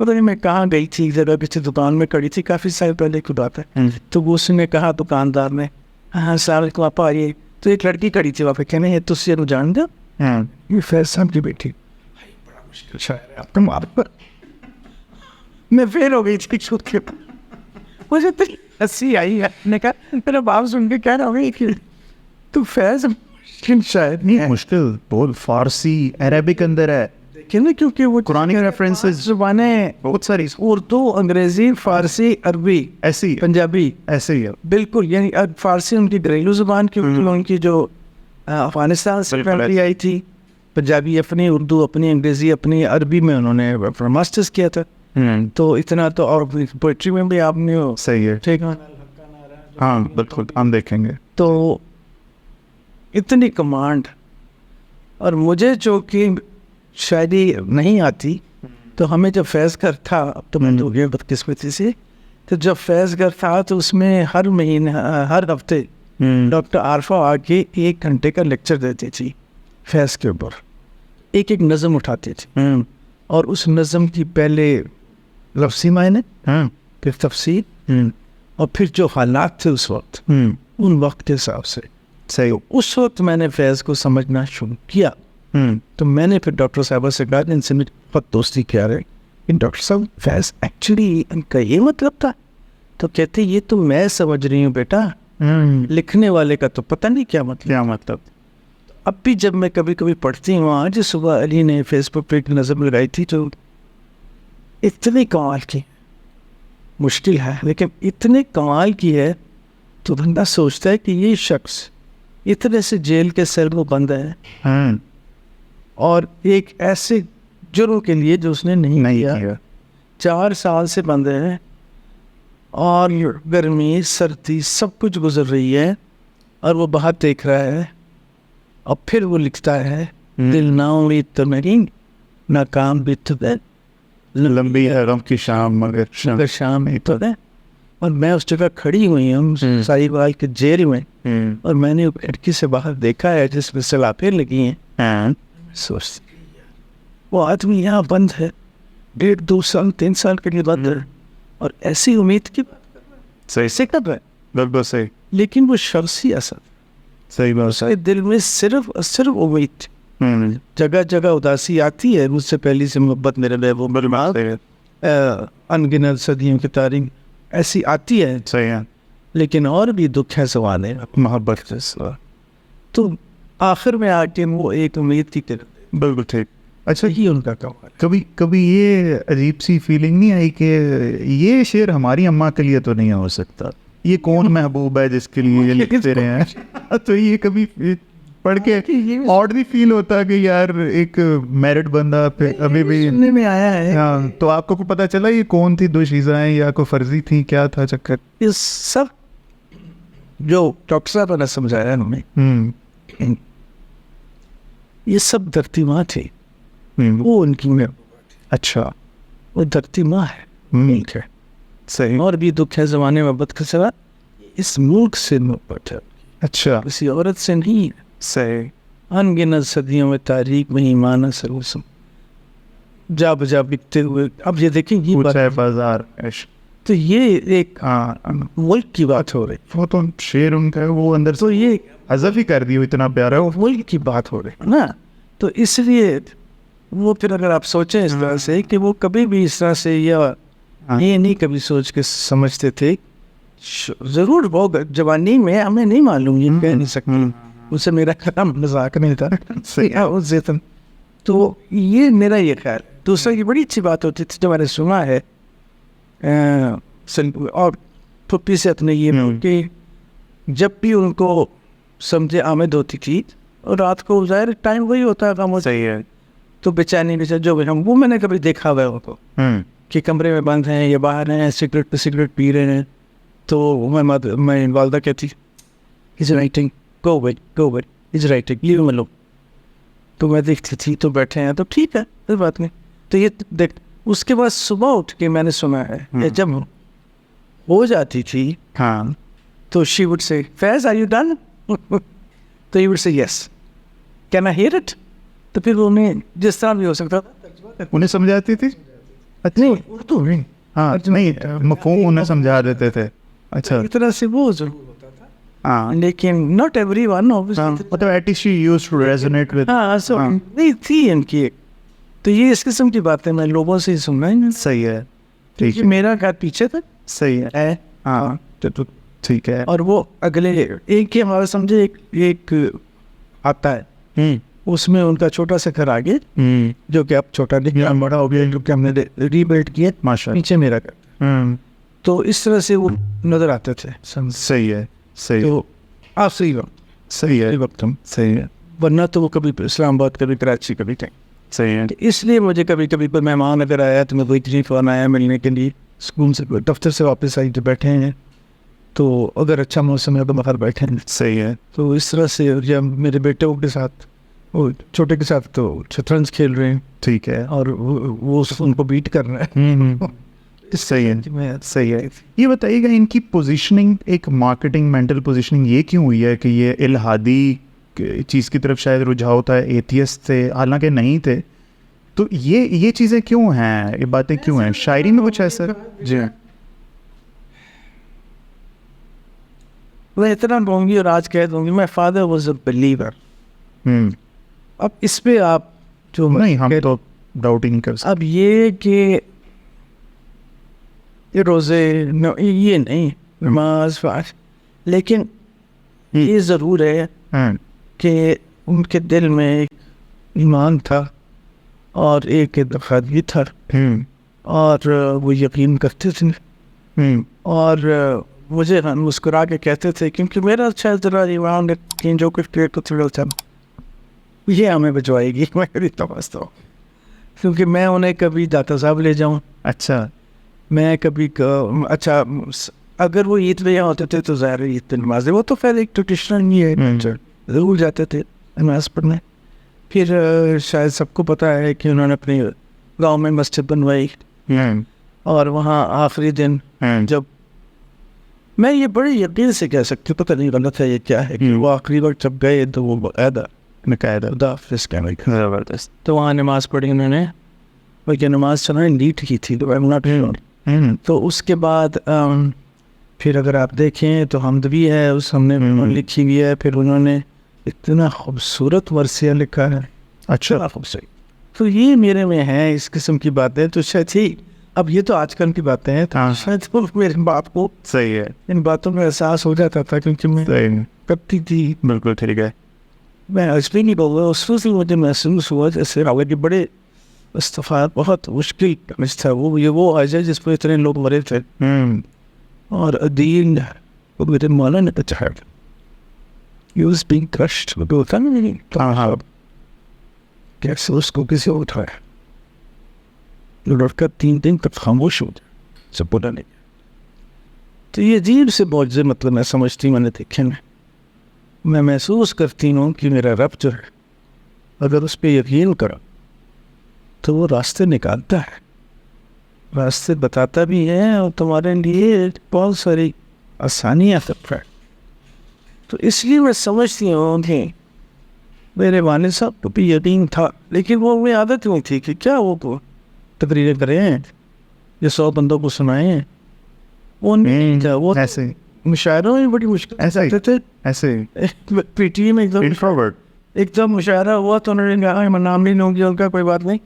نہیں, میں کہاں گئی تھی, جگہ کسی دکان میں کھڑی تھی کافی سال پہلے کی بات ہے. تو وہ اس نے کہا دکاندار نے, ہاں السلام علیکم آپ آئیے. تو ایک لڑکی کھڑی تھی وہاں پہ, کہنے ہے تو سے جان دو یہ فیض صاحب کی بیٹی, بڑا مشکل شاعر ہے آپ کا معرفت. میں فیل ہو گئی تھی خود کے, مجھے تو ہنسی آئی ہے. نے کہا میرا باپ سن کے کہہ رہا ہوگا کہ تو فیض مشکل شاعر نہیں ہے. مشکل بہت, فارسی عربک اندر ہے کیونکہ وہ قرآن کے ریفرنسز زبانیں بہت ساری, اردو, انگریزی, فارسی, عربی, ایسی پنجابی, ایسے ہی ہے بالکل. یعنی فارسی ان کی گھریلو زبان کی, ان کی جو افغانستان سے فیملی آئی تھی, پنجابی اپنی, اردو اپنی, انگریزی اپنی, عربی میں انہوں نے ماسٹرز کیا تھا. تو اتنا تو, اور پوئٹری میں بھی آپ نے صحیح ہے, ٹھیک ہے, ہاں بالکل ہم دیکھیں گے. تو اتنی کمانڈ. اور مجھے جو کہ شاعری نہیں آتی, تو ہمیں جب فیض گھر تھا, اب تو میں ہو گیا بدقسمتی سے, تو جب فیض گھر تھا تو اس میں ہر مہینے ہر ہفتے ڈاکٹر عارفہ آ کے 1 گھنٹے کا لیکچر دیتی تھی فیض کے اوپر. ایک نظم اٹھاتی تھی, اور اس نظم کی پہلے لفظی معنی, پھر تفسیر, اور پھر جو حالات تھے اس وقت, ان وقت کے حساب سے. صحیح. اس وقت میں نے فیض کو سمجھنا شروع کیا. تو میں نے پھر ڈاکٹر صاحبہ سے کہا, ان سے مجھے بہت دوستی کیا رہے کہ ڈاکٹر صاحب فیض ایکچولی ان کا یہ مطلب تھا. تو کہتے یہ تو میں سمجھ رہی ہوں بیٹا, لکھنے والے کا تو پتہ نہیں کیا مطلب. اب بھی جب میں کبھی کبھی پڑھتی ہوں, آج صبح علی نے فیس بک پہ ایک نظم لگائی تھی جو اتنی کمال کی, مشکل ہے لیکن اتنے کمال کی ہے, تو بندہ سوچتا ہے کہ یہ شخص اتنے سے جیل کے سیل میں بند ہے, اور ایک ایسے جرم کے لیے جو اس نے نہیں کیا, 4 سال سے بند ہے, اور گرمی سردی سب کچھ گزر رہی ہے, اور وہ باہر دیکھ رہا ہے. اور پھر وہ لکھتا ہے, دل نہ امید تو نہیں, ناکام بھی تو ہے, لمبی ہے غم کی شام مگر شام ہی تو ہے. اور میں اس جگہ کھڑی ہوئی ہوں ساحیوال کے جیل میں, اور میں نے کھڑکی سے باہر دیکھا ہے جس میں سلاخیں لگی ہیں. سوچتی وہ آدمی یہاں بند ہے 1.5 2 سال 3 سال کے لیے بند ہے, اور ایسی امید کی بات کر رہا ہے, صحیح سے کر رہا ہے, بالکل صحیح. لیکن وہ شخصی اثر, صحیح بات. اس کے دل میں صرف امید تھی. جگہ جگہ اداسی آتی ہے, مجھ سے پہلی سے محبت میرے محبوبہ, انگنت صدیوں کی تاریخ ایسی آتی ہے. صحیح ہے, لیکن اور بھی دکھ ہے سوال ہے محبت کے سوا. تو آخر میں آ کے وہ ایک امید کی طرف. بالکل ٹھیک. اچھا, ہی ان کا کمال. کبھی یہ عجیب سی فیلنگ نہیں آئی کہ یہ شعر ہماری اماں کے لیے تو نہیں ہو سکتا, یہ کون محبوب ہے جس کے لیے یہ لکھتے رہے ہیں؟ تو یہ کبھی پڑھ کے آڈلی فیل ہوتا ہے کہ یار ایک میرڈ بندہ پہ ابھی بھی سننے میں آیا ہے. ہاں, تو آپ کو پتہ چلا یہ کون تھی 2 چیزیں یا کوئی فرضی تھی, کیا تھا چکر؟ یہ سب جو ڈاکٹر صاحب نے سمجھایا انہیں, یہ سب دھرتی ماں تھی, وہ ان کی اچھا وہ دھرتی ماں ہے, ملک ہے. صحیح. اور بھی دکھ ہے زمانے محبت کے سوا, اس ملک سے محبت ہے. اچھا, کسی عورت سے نہیں. صحیح. انگنت صدیوں میں تاریخ میں ایمان سروسم جا بجا بکتے ہوئے. اب یہ دیکھیں یہ بات, بازار تو یہ ایک ملک کی بات ہو رہی, وہ تو شعر ان کا وہ اندر تو یہ حذف ہی کر دی, اتنا پیارا وہ ملک کی بات ہو رہی نا. تو اس لیے وہ پھر اگر آپ سوچیں اس طرح سے کہ وہ کبھی بھی اس طرح سے یا یہ نہیں کبھی سوچ کے سمجھتے تھے, ضرور وہ جوانی میں ہمیں نہیں معلوم, یہ کہہ نہیں سکتے, اسے میرا کلام مذاق نہیں تھا. تو یہ میرا یہ خیال. دوسرا یہ بڑی اچھی بات ہوتی تھی جو میں نے سنا ہے, اور پھپھی سے اپنے یہ کہ جب بھی ان کو سمجھے آمد ہوتی تھی, اور رات کو ظاہر ٹائم وہی ہوتا ہے کام. صحیح ہے. تو بیچانی جو وہ میں نے کبھی دیکھا ہوا ہے ان کو کہ کمرے میں بند ہیں یا باہر ہیں, سگریٹ پہ سگریٹ پی رہے ہیں. تو میں والدہ کہتی is writing, go wait is writing, leave ملو. تو میں دیکھتی تھی تو بیٹھے ہیں تو ٹھیک ہے, کوئی بات نہیں. تو یہ دیکھ, اس کے بعد صبح اٹھ کے میں نے سنا ہے جب ہو جاتی تھی تو she would say Faiz are you done, تو he would say yes, can I hear it. تو پھر انہیں جس طرح بھی ہو سکتا تھا انہیں سمجھاتی تھی. نہیں اردو نہیں, ہاں نہیں مفہوم انہیں سمجھا دیتے تھے. اچھا, اس طرح سے وہ ضرور ہوتا تھا, لیکن ناٹ ایوری ون مطلب at least she used to resonate with. نہیں تھی ان کی. تو یہ اس قسم کی باتیں میں لوگوں سے ہی سننا ہے. صحیح ہے, ٹھیک ہے, میرا گھر پیچھے تھا. صحیح ہے. ہاں ٹھیک ہے. اور وہ اگلے ایک ہی ہمارا سمجھے ایک آتا ہے, اس میں ان کا چھوٹا سا گھر آگے, جو کہ اب چھوٹا نہیں بڑا ہو گیا, جو کہ ہم نے ری بلڈ کیا, پیچھے میرا گھر. تو اس طرح سے وہ نظر آتے تھے. صحیح ہے. صحیح. تو آپ صحیح ہو. صحیح ہے وقت ہم، صحیح ہے ورنہ تو وہ کبھی اسلام آباد کبھی کراچی کبھی کہیں. صحیح ہے اس لیے مجھے کبھی کبھی کوئی مہمان اگر آیا تو میں کوئی فون آیا ملنے کے لیے، اسکول سے دفتر سے واپس آئی تو بیٹھے ہیں، تو اگر اچھا موسم ہے تو باہر بیٹھے ہیں. صحیح ہے تو اس طرح سے یا میرے بیٹوں کے ساتھ، وہ چھوٹے کے ساتھ تو شطرنج کھیل رہے ہیں ٹھیک ہے اور وہ ان کو بیٹ کر رہا ہے. صحیح ہے صحیح ہے. یہ بتائیے گا ان کی پوزیشننگ، ایک مارکیٹنگ مینٹل پوزیشننگ یہ کیوں ہوئی ہے کہ یہ الحادی چیز کی طرف شاید رجحاؤ تھا، ایتھیسٹ تھے حالانکہ نہیں تھے، تو یہ چیزیں کیوں ہیں، یہ باتیں کیوں ہیں شاعری میں کچھ ایسا؟ جی میں اتنا بولوں گی اور آج کہہ دوں گی، میں فادر واز اے بلیور. اب اس پہ آپ جو نہیں ہم تو ڈاؤٹ ہی نہیں کر سکتے. اب یہ کہ یہ روزے یہ نہیں نماز فاش، لیکن یہ ضرور ہے کہ ان کے دل میں ایک ایمان تھا اور ایک اعتقاد تھا، اور وہ یقین کرتے تھے اور مجھے مسکرا کے کہتے تھے، کیونکہ میرا شاید ذرا ایمان یقین جو کچھ پیٹ کو تھوڑا تھا یہ ہمیں بچوائے گی، میں کبھی سمجھتا ہوں. کیونکہ میں انہیں کبھی داتا صاحب لے جاؤں، اچھا میں کبھی اچھا اگر وہ عید پہ یہاں ہوتے تھے تو ظاہر عید پہ نماز، وہ تو خیر ایک ٹریڈیشنل ہی ہے، ضرور جاتے تھے نماز پڑھنے. پھر شاید سب کو پتہ ہے کہ انہوں نے اپنے گاؤں میں مسجد بنوائی، اور وہاں آخری دن جب میں یہ بڑے یقین سے کہہ سکتی ہوں، پتہ نہیں غلط ہے یہ کیا ہے، کہ وہ آخری وقت جب گئے تو وہ خدا حافظ کہنے لگے. زبردست. تو وہاں نماز پڑھی انہوں نے، بلکہ نماز چلانے لیٹ کی تھی تو تو اس کے بعد پھر اگر آپ دیکھیں تو حمد بھی ہے، اس ہم نے لکھی ہوئی ہے. پھر انہوں نے اتنا خوبصورت ورثیہ لکھا ہے، اچھا خوبصورت. تو یہ میرے میں ہے اس قسم کی باتیں. تو شاید ہی اب یہ تو آج کل کی باتیں ہیں، تو شاید میرے باپ کو صحیح ہے ان باتوں میں احساس ہو جاتا تھا، کیونکہ میں کرتی تھی. بالکل ٹھیک ہے. میں اس پہ نہیں بول رہا، اس سے مجھے محسوس ہوا جیسے کہ بڑے استفاد بہت مشکل تھا. وہ آج ہے جس پہ اتنے لوگ مرے تھے، اور دین وہ میرے مولا نے بچایا. He was being crushed. وہ ہوتا نہیں کیسے اس کو کسی اور اٹھایا، لڑکا 3 دن تک خاموش ہو جائے، سب بولا نہیں. تو یہ عجیب سے معجزے مطلب میں سمجھتی ہوں، میں نے دیکھے میں محسوس کرتی ہوں کہ میرا رب جو ہے اگر اس پہ یقین کرو تو وہ راستے نکالتا ہے، راستے بتاتا بھی ہے، اور تمہارے لیے بہت ساری آسانیاں کرتا ہے. تو اس لیے میں سمجھتی ہوں کہ میرے والد صاحب کو بھی یقین تھا، لیکن وہ ہمیں عادت نہیں تھی کہ کیا وہ تقریریں کریں یا 100 بندوں کو سنائیں. وہ نہیں تھا، وہ ایسے مشاعروں میں بڑی مشکل ایسے تھے. ایسے پی ٹی وی میں ایک دم مشاعرہ ہوا تو انہوں نے کہا میں نام نہیں لوں گی ان کا، کوئی بات نہیں،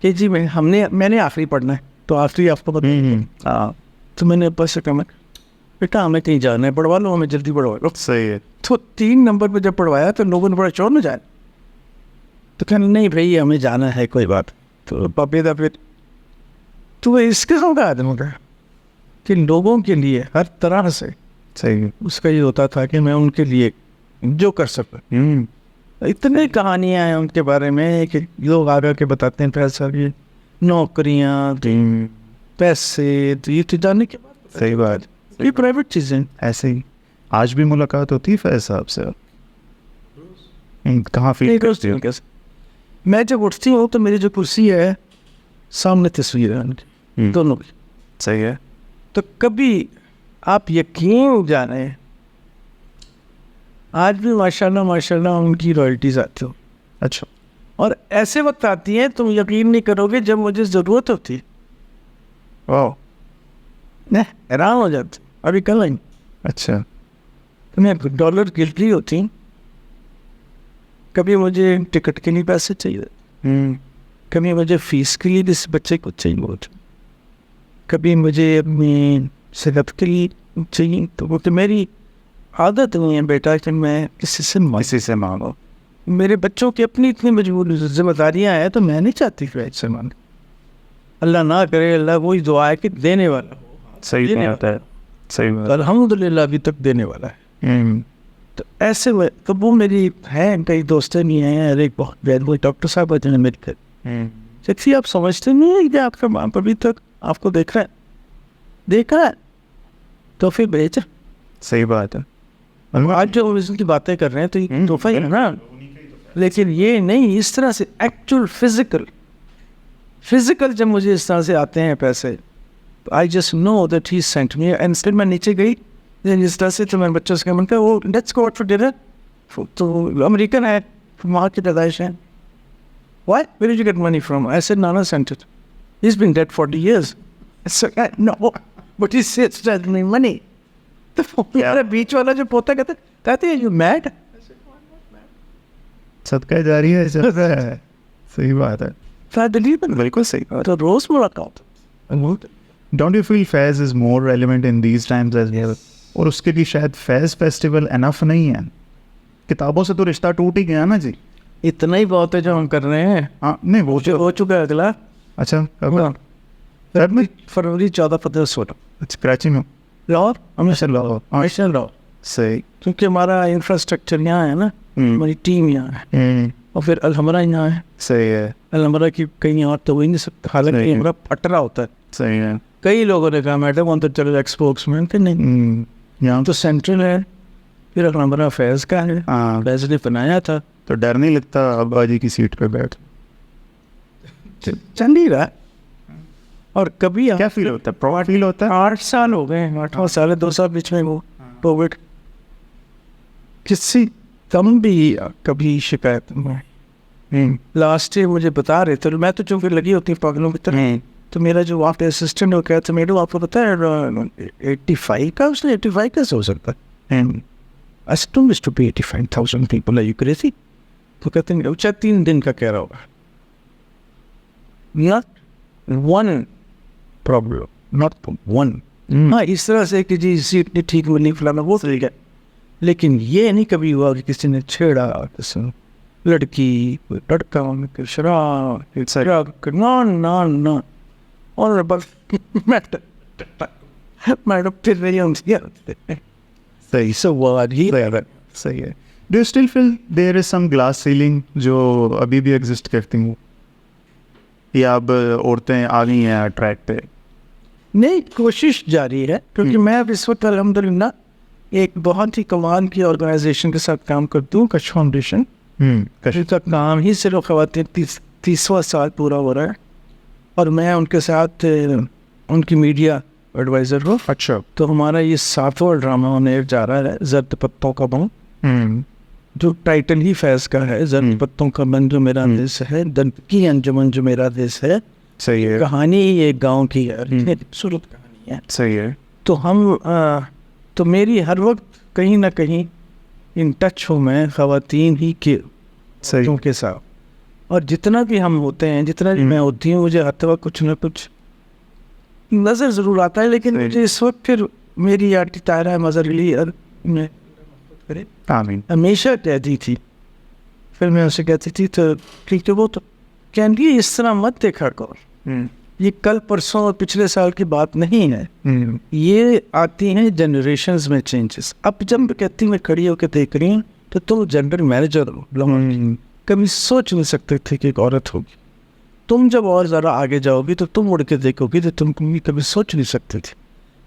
کہ جی میں نے آخری پڑھنا ہے، تو آخری آپ کو پتہ. تو میں نے ابا سے کہا بیٹا ہمیں کہیں جانا ہے، پڑھوا لو، ہمیں جلدی پڑھوا لو. صحیح ہے. تو 3 نمبر پہ جب پڑھوایا تو لوگوں نے بڑا چور نہ جائے، تو کہنا نہیں بھائی ہمیں جانا ہے، کوئی بات. تو پاپے دا پھر تو اس قسم کا آدمی کا کہ لوگوں کے لیے ہر طرح سے صحیح اس کا یہ ہوتا تھا کہ میں ان کے لیے جو کر سکوں. اتنے کہانیاں ہیں ان کے بارے میں کہ لوگ آگے کے بتاتے ہیں پیسہ، یہ نوکریاں، پیسے، تو یہ تو جانے کے بعد صحیح بات، یہ پرائیویٹ چیزیں. ایسے ہی آج بھی ملاقات ہوتی ہے فیض صاحب سے؟ کہاں فیل کرتی ہو؟ میں جب اٹھتی ہوں تو میری جو کرسی ہے سامنے تصویر ہے دونوں کی. صحیح ہے. تو کبھی آپ یقین جانیں آج بھی ماشاءاللہ ان کی رائلٹیز آتی ہو. اچھا. اور ایسے وقت آتی ہیں تم یقین نہیں کرو گے جب مجھے ضرورت ہوتی ہے، واو، حیران ہو جاتے. ابھی کل آئیں. اچھا. میں $1 گلٹی ہوتی، کبھی مجھے ٹکٹ کے لیے پیسے چاہیے، کبھی مجھے فیس کے لیے جس بچے کو چاہیے ہوتا، کبھی مجھے اپنی صحت کے لیے چاہیے. تو وہ کہ میری عادت نہیں ہے بیٹا کہ میں کسی سے مانگوں. میرے بچوں کی اپنی اتنی مجبور ذمہ داریاں ہیں تو میں نہیں چاہتی کہ ایسے سے مانگ. اللہ نہ کرے، اللہ وہی دعا ہے کہ دینے والا ہو. صحیح بات ہے. صحیح بات. الحمدللہ ابھی تک دینے والا ہے. تو ایسے میں تو وہ میری ہیں کئی دوستیں بھی ہیں. ایک بہت ویل ڈاکٹر صاحب ہوتے ہیں میڈیکل. جیسے آپ سمجھتے نہیں ہیں کہ آپ کا باپ ابھی تک آپ کو دیکھ رہا ہے تو پھر بیچ. صحیح بات ہے. آج جو اس کی باتیں کر رہے ہیں تو یہ تحفہ ہی ہے نا, لیکن یہ نہیں اس طرح سے ایکچوئل فزیکل جب مجھے اس طرح سے آتے ہیں پیسے, I just know that he sent me. And پھر میں نیچے گئی اس طرح سے تو میرے بچوں سے من کر وہ let's go out for dinner, تو امریکن ہے وہاں کی پیدائش ہے. Why? Where did you get money from? I said, Nana sent it. He's been dead 40 years. I said, no, but he said, send me money. تو میرا بیچ والا جو پوتا کہتے ہیں you mad? I said, no, I'm not mad. صدقہ جاری ہے. صحیح بات ہے. بالکل صحیح بات. تو روز ملاقات. Don't you feel Faiz is more relevant in these times as well? اور اس کے لیے شاید فیض فیسٹیول انف نہیں ہے. کتابوں سے تو رشتہ ٹوٹ ہی گیا نا جی. اتنا ہی بہت ہے جو ہم کر رہے ہیں. ہاں نہیں وہ ہو چکا ہے اگلا. اچھا فروری 14-15 اچھا کراچی میں لاہور ہمیشہ لاہور. صحیح. کیونکہ ہمارا انفراسٹرکچر یہاں ہے نا, ہماری ٹیم یہاں ہے, اور پھر الحمرہ یہاں ہے. صحیح ہے. الحمرہ کی کہیں اور تو وہی نہیں سکتا, حالانکہ ہمارا پھٹرا ہوتا ہے. صحیح ہے. کئی لوگوں نے کہا میڈم وہاں تو چلو ایکسپوکس مین کہ نہیں, یہاں تو سینٹرل ہے. پھر الحمرہ فیض کا ہے, فیض نے بنایا تھا. تو ڈر نہیں لگتا ابا جی کی سیٹ پہ بیٹھ چل نہیں رہا. اور کبھی کیا فیل ہوتا ہے؟ پراؤڈ فیل ہوتا ہے. 8 سال ہو گئے, 8 سال 2 سال بیچ میں وہ کووڈ. کسی تم بھی کبھی شکایت میں لاسٹ ایئر مجھے بتا رہے تھے, میں تو چونکہ لگی ہوتی ہوں پاگلوں کی طرح, تو میرا جو وہاں پہ اسسٹنٹ ہو گیا تھا میڈم آپ کو پتا ہے 85 کا, اس نے 85 کیسے ہو سکتا ہے؟ اسٹومس to be 85,000 people, are you crazy? تو کہتے ہیں اچھا 3 دن کا کہہ رہا ہوگا. not one problem, not one. ہاں اس طرح سے کہ جی سیٹ نہیں ٹھیک ملی فلانا وہ طریقہ, لیکن یہ نہیں کبھی ہوا کہ کسی نے چھیڑا کسی لڑکی لڑکا شراب نہ اور میڈم پھر نہیں ہوں. صحیح. سوال ہی صحیح ہے. Do you still feel there is some glass ceiling جو ابھی بھی ایگزسٹ کرتی ہوں, یا اب عورتیں آ گئی ہیں ٹریک پہ؟ نہیں, کوشش جاری ہے, کیونکہ میں اب اس وقت الحمدللہ ایک بہت ہی کمال کی آرگنائزیشن کے ساتھ کام کرتا ہوں, کش فاؤنڈیشن. کش کا کام ہی صرف خواتین 30واں سال پورا ہو رہا ہے, اور میں ان کے ساتھ ان کی میڈیا ایڈوائزر ہوں. اچھا. تو ہمارا یہ 7واں ڈرامہ ہونے جا رہا ہے, زرد پتوں کا بن, جو ٹائٹل ہی فیض کا ہے. زرد پتوں کا بن جو میرا دیس ہے, درد کی انجمن جو میرا دیس ہے. صحیح ہے. کہانی ہی ایک گاؤں کی ہے, خوبصورت کہانی ہے. صحیح ہے. تو ہم تو میری ہر وقت کہیں نہ کہیں ان ٹچ ہوں میں خواتین ہی کے کے ساتھ, اور جتنا بھی ہم ہوتے ہیں, جتنا بھی میں ہوتی ہوں, مجھے ہر وقت کچھ نہ کچھ نظر ضرور آتا ہے. لیکن مجھے اس وقت پھر میری آٹی طاہرہ مظہر علی ہمیشہ کہتی تھی, پھر میں اسے کہتی تھی تو ٹھیک ہے وہ تو کہنگی اس طرح مت دیکھا کرو, یہ کل پرسوں اور پچھلے سال کی بات نہیں ہے, یہ آتی ہیں جنریشنز میں چینجز. اب جب کہتی میں کھڑی ہو کے دیکھ رہی ہوں تو تم جنرل مینیجر ہو, کبھی سوچ نہیں سکتے تھے کہ ایک عورت ہوگی. تم جب اور ذرا آگے جاؤ گی تو تم اڑ کے دیکھو گی تو تم کبھی سوچ نہیں سکتے تھے.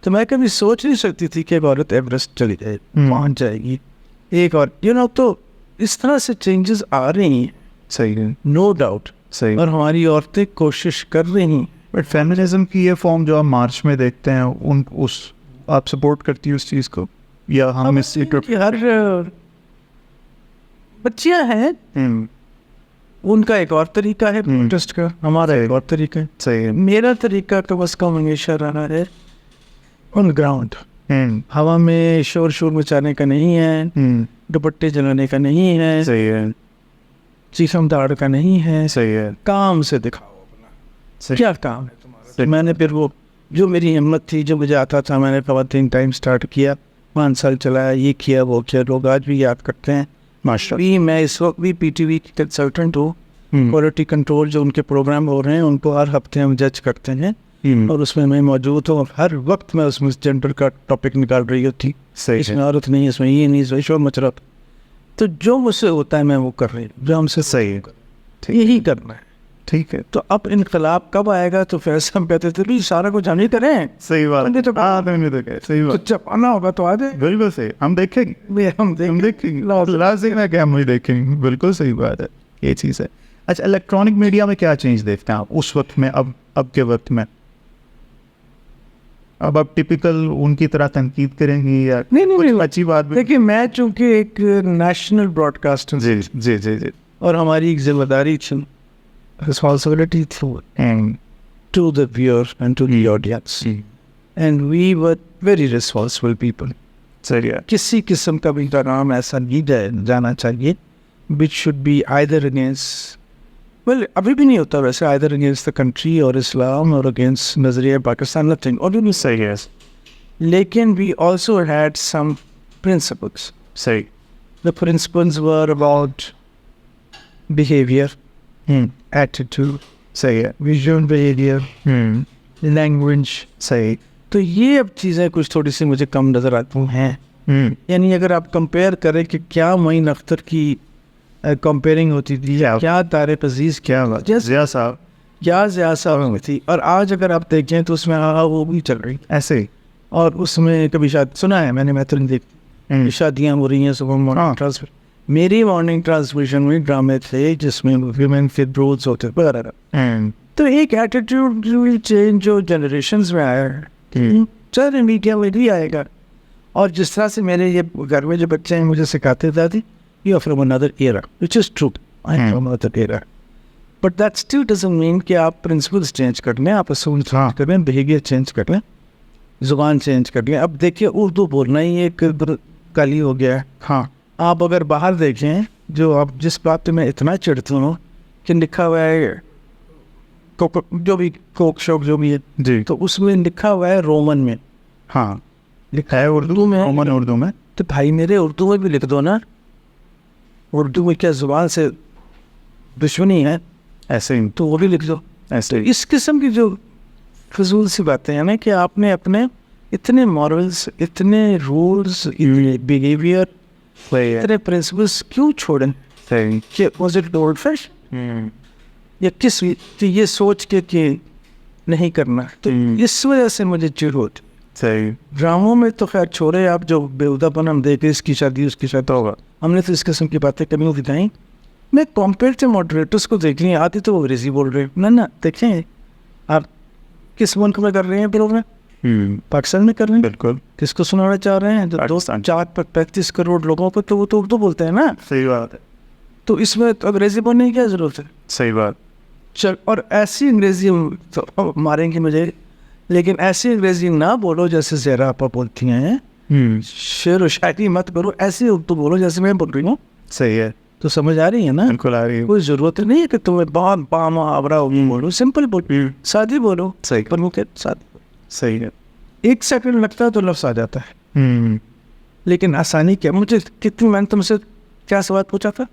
تو میں کبھی سوچ نہیں سکتی تھی کہ ایک عورت ایوریسٹ چلی جائے, پہنچ جائے گی ایک اور تو اس طرح سے چینجز آ رہی ہیں. صحیح ہے. No doubt. صحیح. اور ہماری عورتیں کوشش کر رہی ہیں. بٹ فیمنزم کی یہ فارم جو آپ مارچ میں دیکھتے ہیں, آپ سپورٹ کرتی ہیں اس چیز کو, یا ہم اس سے ہر بچیاں ہیں ان کا ایک اور طریقہ ہے پروٹیسٹ کا, ہمارا ایک اور طریقہ ہے. صحیح ہے. میرا طریقہ کم از کم ہمیشہ رہا ہے آن گراؤنڈ, ہوا میں شور مچانے کا نہیں ہے, دوپٹے جلانے کا نہیں ہے. صحیح ہے. چیخم داڑ کا نہیں ہے. صحیح ہے. کام سے دکھاؤ اپنا کیا کام ہے تمہارا. میں نے پھر وہ جو میری ہمت تھی, جو مجھے آتا تھا, میں نے خواتین ٹائم اسٹارٹ کیا, 5 سال چلایا, یہ کیا وہ کیا, لوگ آج بھی یاد کرتے ہیں. ماشاءاللہ میں اس وقت بھی پی ٹی وی کی کنسلٹنٹ ہوں. کوالٹی کنٹرول جو ان کے پروگرام ہو رہے ہیں ان کو ہر ہفتے ہم جج کرتے ہیں, اور اس میں میں موجود ہوں، اور ہر وقت میں اس میں جینڈر کا ٹاپک نکال رہی ہوتی، اس میں عورت نہیں، اس میں یہ نہیں، اس میں شور مچ رہا تھا. تو جو مجھ سے ہوتا ہے میں وہ کر رہی ہوں، جو ہم سے صحیح ہے، یہی کرنا ہے. ٹھیک ہے. تو اب انقلاب کب آئے گا؟ تو فیض ہم کہتے تھے بھی سارا کچھ ہم ہی کریں. صحیح بات ہے. تو صحیح تو بات، جب آنا ہوگا تو آ جائے. بالکل صحیح. ہم دیکھیں گے، ہم دیکھیں گے، لازم ہے کہ ہم بھی دیکھیں گے. بالکل صحیح بات ہے، یہ چیز ہے. اچھا، الیکٹرانک میڈیا میں کیا چینج دیکھتے ہیں آپ اس وقت میں، اب کے وقت میں؟ اب آپ ٹپیکل ان کی طرح تنقید کریں گی یا نہیں اچھی بات بھی؟ دیکھیے، میں چونکہ ایک نیشنل براڈ کاسٹر، جی جی جی جی، اور ہماری ایک ذمہ داری تھی، responsibility to the viewer and to the audience, and we were very responsible people. صحیح ہے. کسی قسم کا بھی پیغام ایسا نہیں جانا چاہیے which should be either against، well ابھی بھی نہیں ہوتا ویسے، either against the country اور اسلام اور against نظریہ پاکستان، nothing. اور بھی صحیح ہے. لیکن we also had some principles. صحیح. The principles were about behavior, attitude, صحیح ہے. visual behavior, language. صحیح. تو یہ اب چیزیں کچھ تھوڑی سی مجھے کم نظر آتی ہیں. یعنی اگر آپ کمپیئر کریں کہ کیا معین اختر کی کمپیئرنگ ہوتی تھی، کیا طارق عزیز، کیا ضیاء صاحب، کیا ضیاء صاحب میں تھی، اور آج اگر آپ دیکھیں تو اس میں وہ بھی چل رہی ایسے ہی. اور اس میں کبھی شاید سنا ہے میں نے، میں تو نہیں دیکھتی، شادیاں ہو رہی ہیں صبح مارننگ ٹرانسفر. میری مارننگ ٹرانسمیشن میں ڈرامے تھے جس میں ویمن کے رولز ہوتے وغیرہ. تو ایک ایٹیٹیوڈ چینج جو جنریشنز میں آیا ہے، چاہے میڈیا میں بھی آئے گا. اور جس طرح سے میرے یہ گھر میں جو بچے ہیں مجھے سکھاتے دادی، you are from another era, which is true, I am from another era, but that still doesn't mean کہ آپ پرنسپلس چینج کر لیں، آپ اصول چینج کر لیں، بیہیویئر چینج کر لیں، زبان چینج کر لیں. اب دیکھیے اردو بولنا ہی ایک کالی ہو گیا ہے. ہاں، آپ اگر باہر دیکھیں، جو آپ جس بات پہ میں اتنا چڑھتا ہوں کہ لکھا ہوا ہے جو بھی کوک شوک جو بھی ہے جی، تو اس میں لکھا ہوا ہے رومن میں. ہاں لکھا ہے اردو میں، رومن اردو میں. تو بھائی میرے اردو میں بھی لکھ دو نا. اردو میں کیا زبان سے دشمنی ہے؟ ایسے ہی تو وہ بھی لکھ دو. ایسے ہی. اس قسم کی جو فضول سی باتیں ہیں نا کہ آپ نے اپنے اتنے مورلس، اتنے رولس، بیہیویئر، اتنے پرنسپلس کیوں چھوڑیں؟ کہ واز اٹ گولڈ فش یا کس یہ سوچ کے کہ نہیں کرنا. تو اس وجہ سے مجھے چڑ ہوتی. صحیح. ڈراموں میں تو خیر چھوڑے آپ، جو بےہودہ پن ہم دیکھیں، اس کی شادی اس کی شادی ہوگا، ہم نے تو اس قسم کی باتیں کمی دکھائیں. میں کمپیریٹو ماڈریٹرس کو دیکھ لیں، آتی تو وہ انگریزی بول رہے ہیں. نہ دیکھیں آپ کس ملک میں کر رہے ہیں پروگرام، پاکستان میں کر رہے ہیں. بالکل. کس کو سنانا چاہ رہے ہیں؟ 2-4-35 کروڑ لوگوں کو، تو وہ تو اردو بولتے ہیں نا. صحیح بات ہے. تو اس میں تو انگریزی بولنے کی کیا ضرورت ہے؟ صحیح بات. اور ایسی انگریزی تو ماریں گے مجھے، لیکن ایسی انگریزی نہ بولو جیسے زہرا آپا بولتی ہیں. شعر و شاعری مت کرو، ایسی اردو بولو جیسے میں بول رہی ہوں. صحیح ہے. تو سمجھ آ رہی ہے نا؟ بالکل آ رہی ہے. کوئی ضرورت نہیں ہے کہ تمہیں بہت بام آورا بولو، سمپل بولو، سادی بولو. صحیح. پر وہ کہ سادی. صحیح ہے. 1 سیکنڈ لگتا ہے تو لفظ آ جاتا ہے. لیکن آسانی کیا؟ مجھے کتنی، میں نے تم سے کیا سوال پوچھا تھا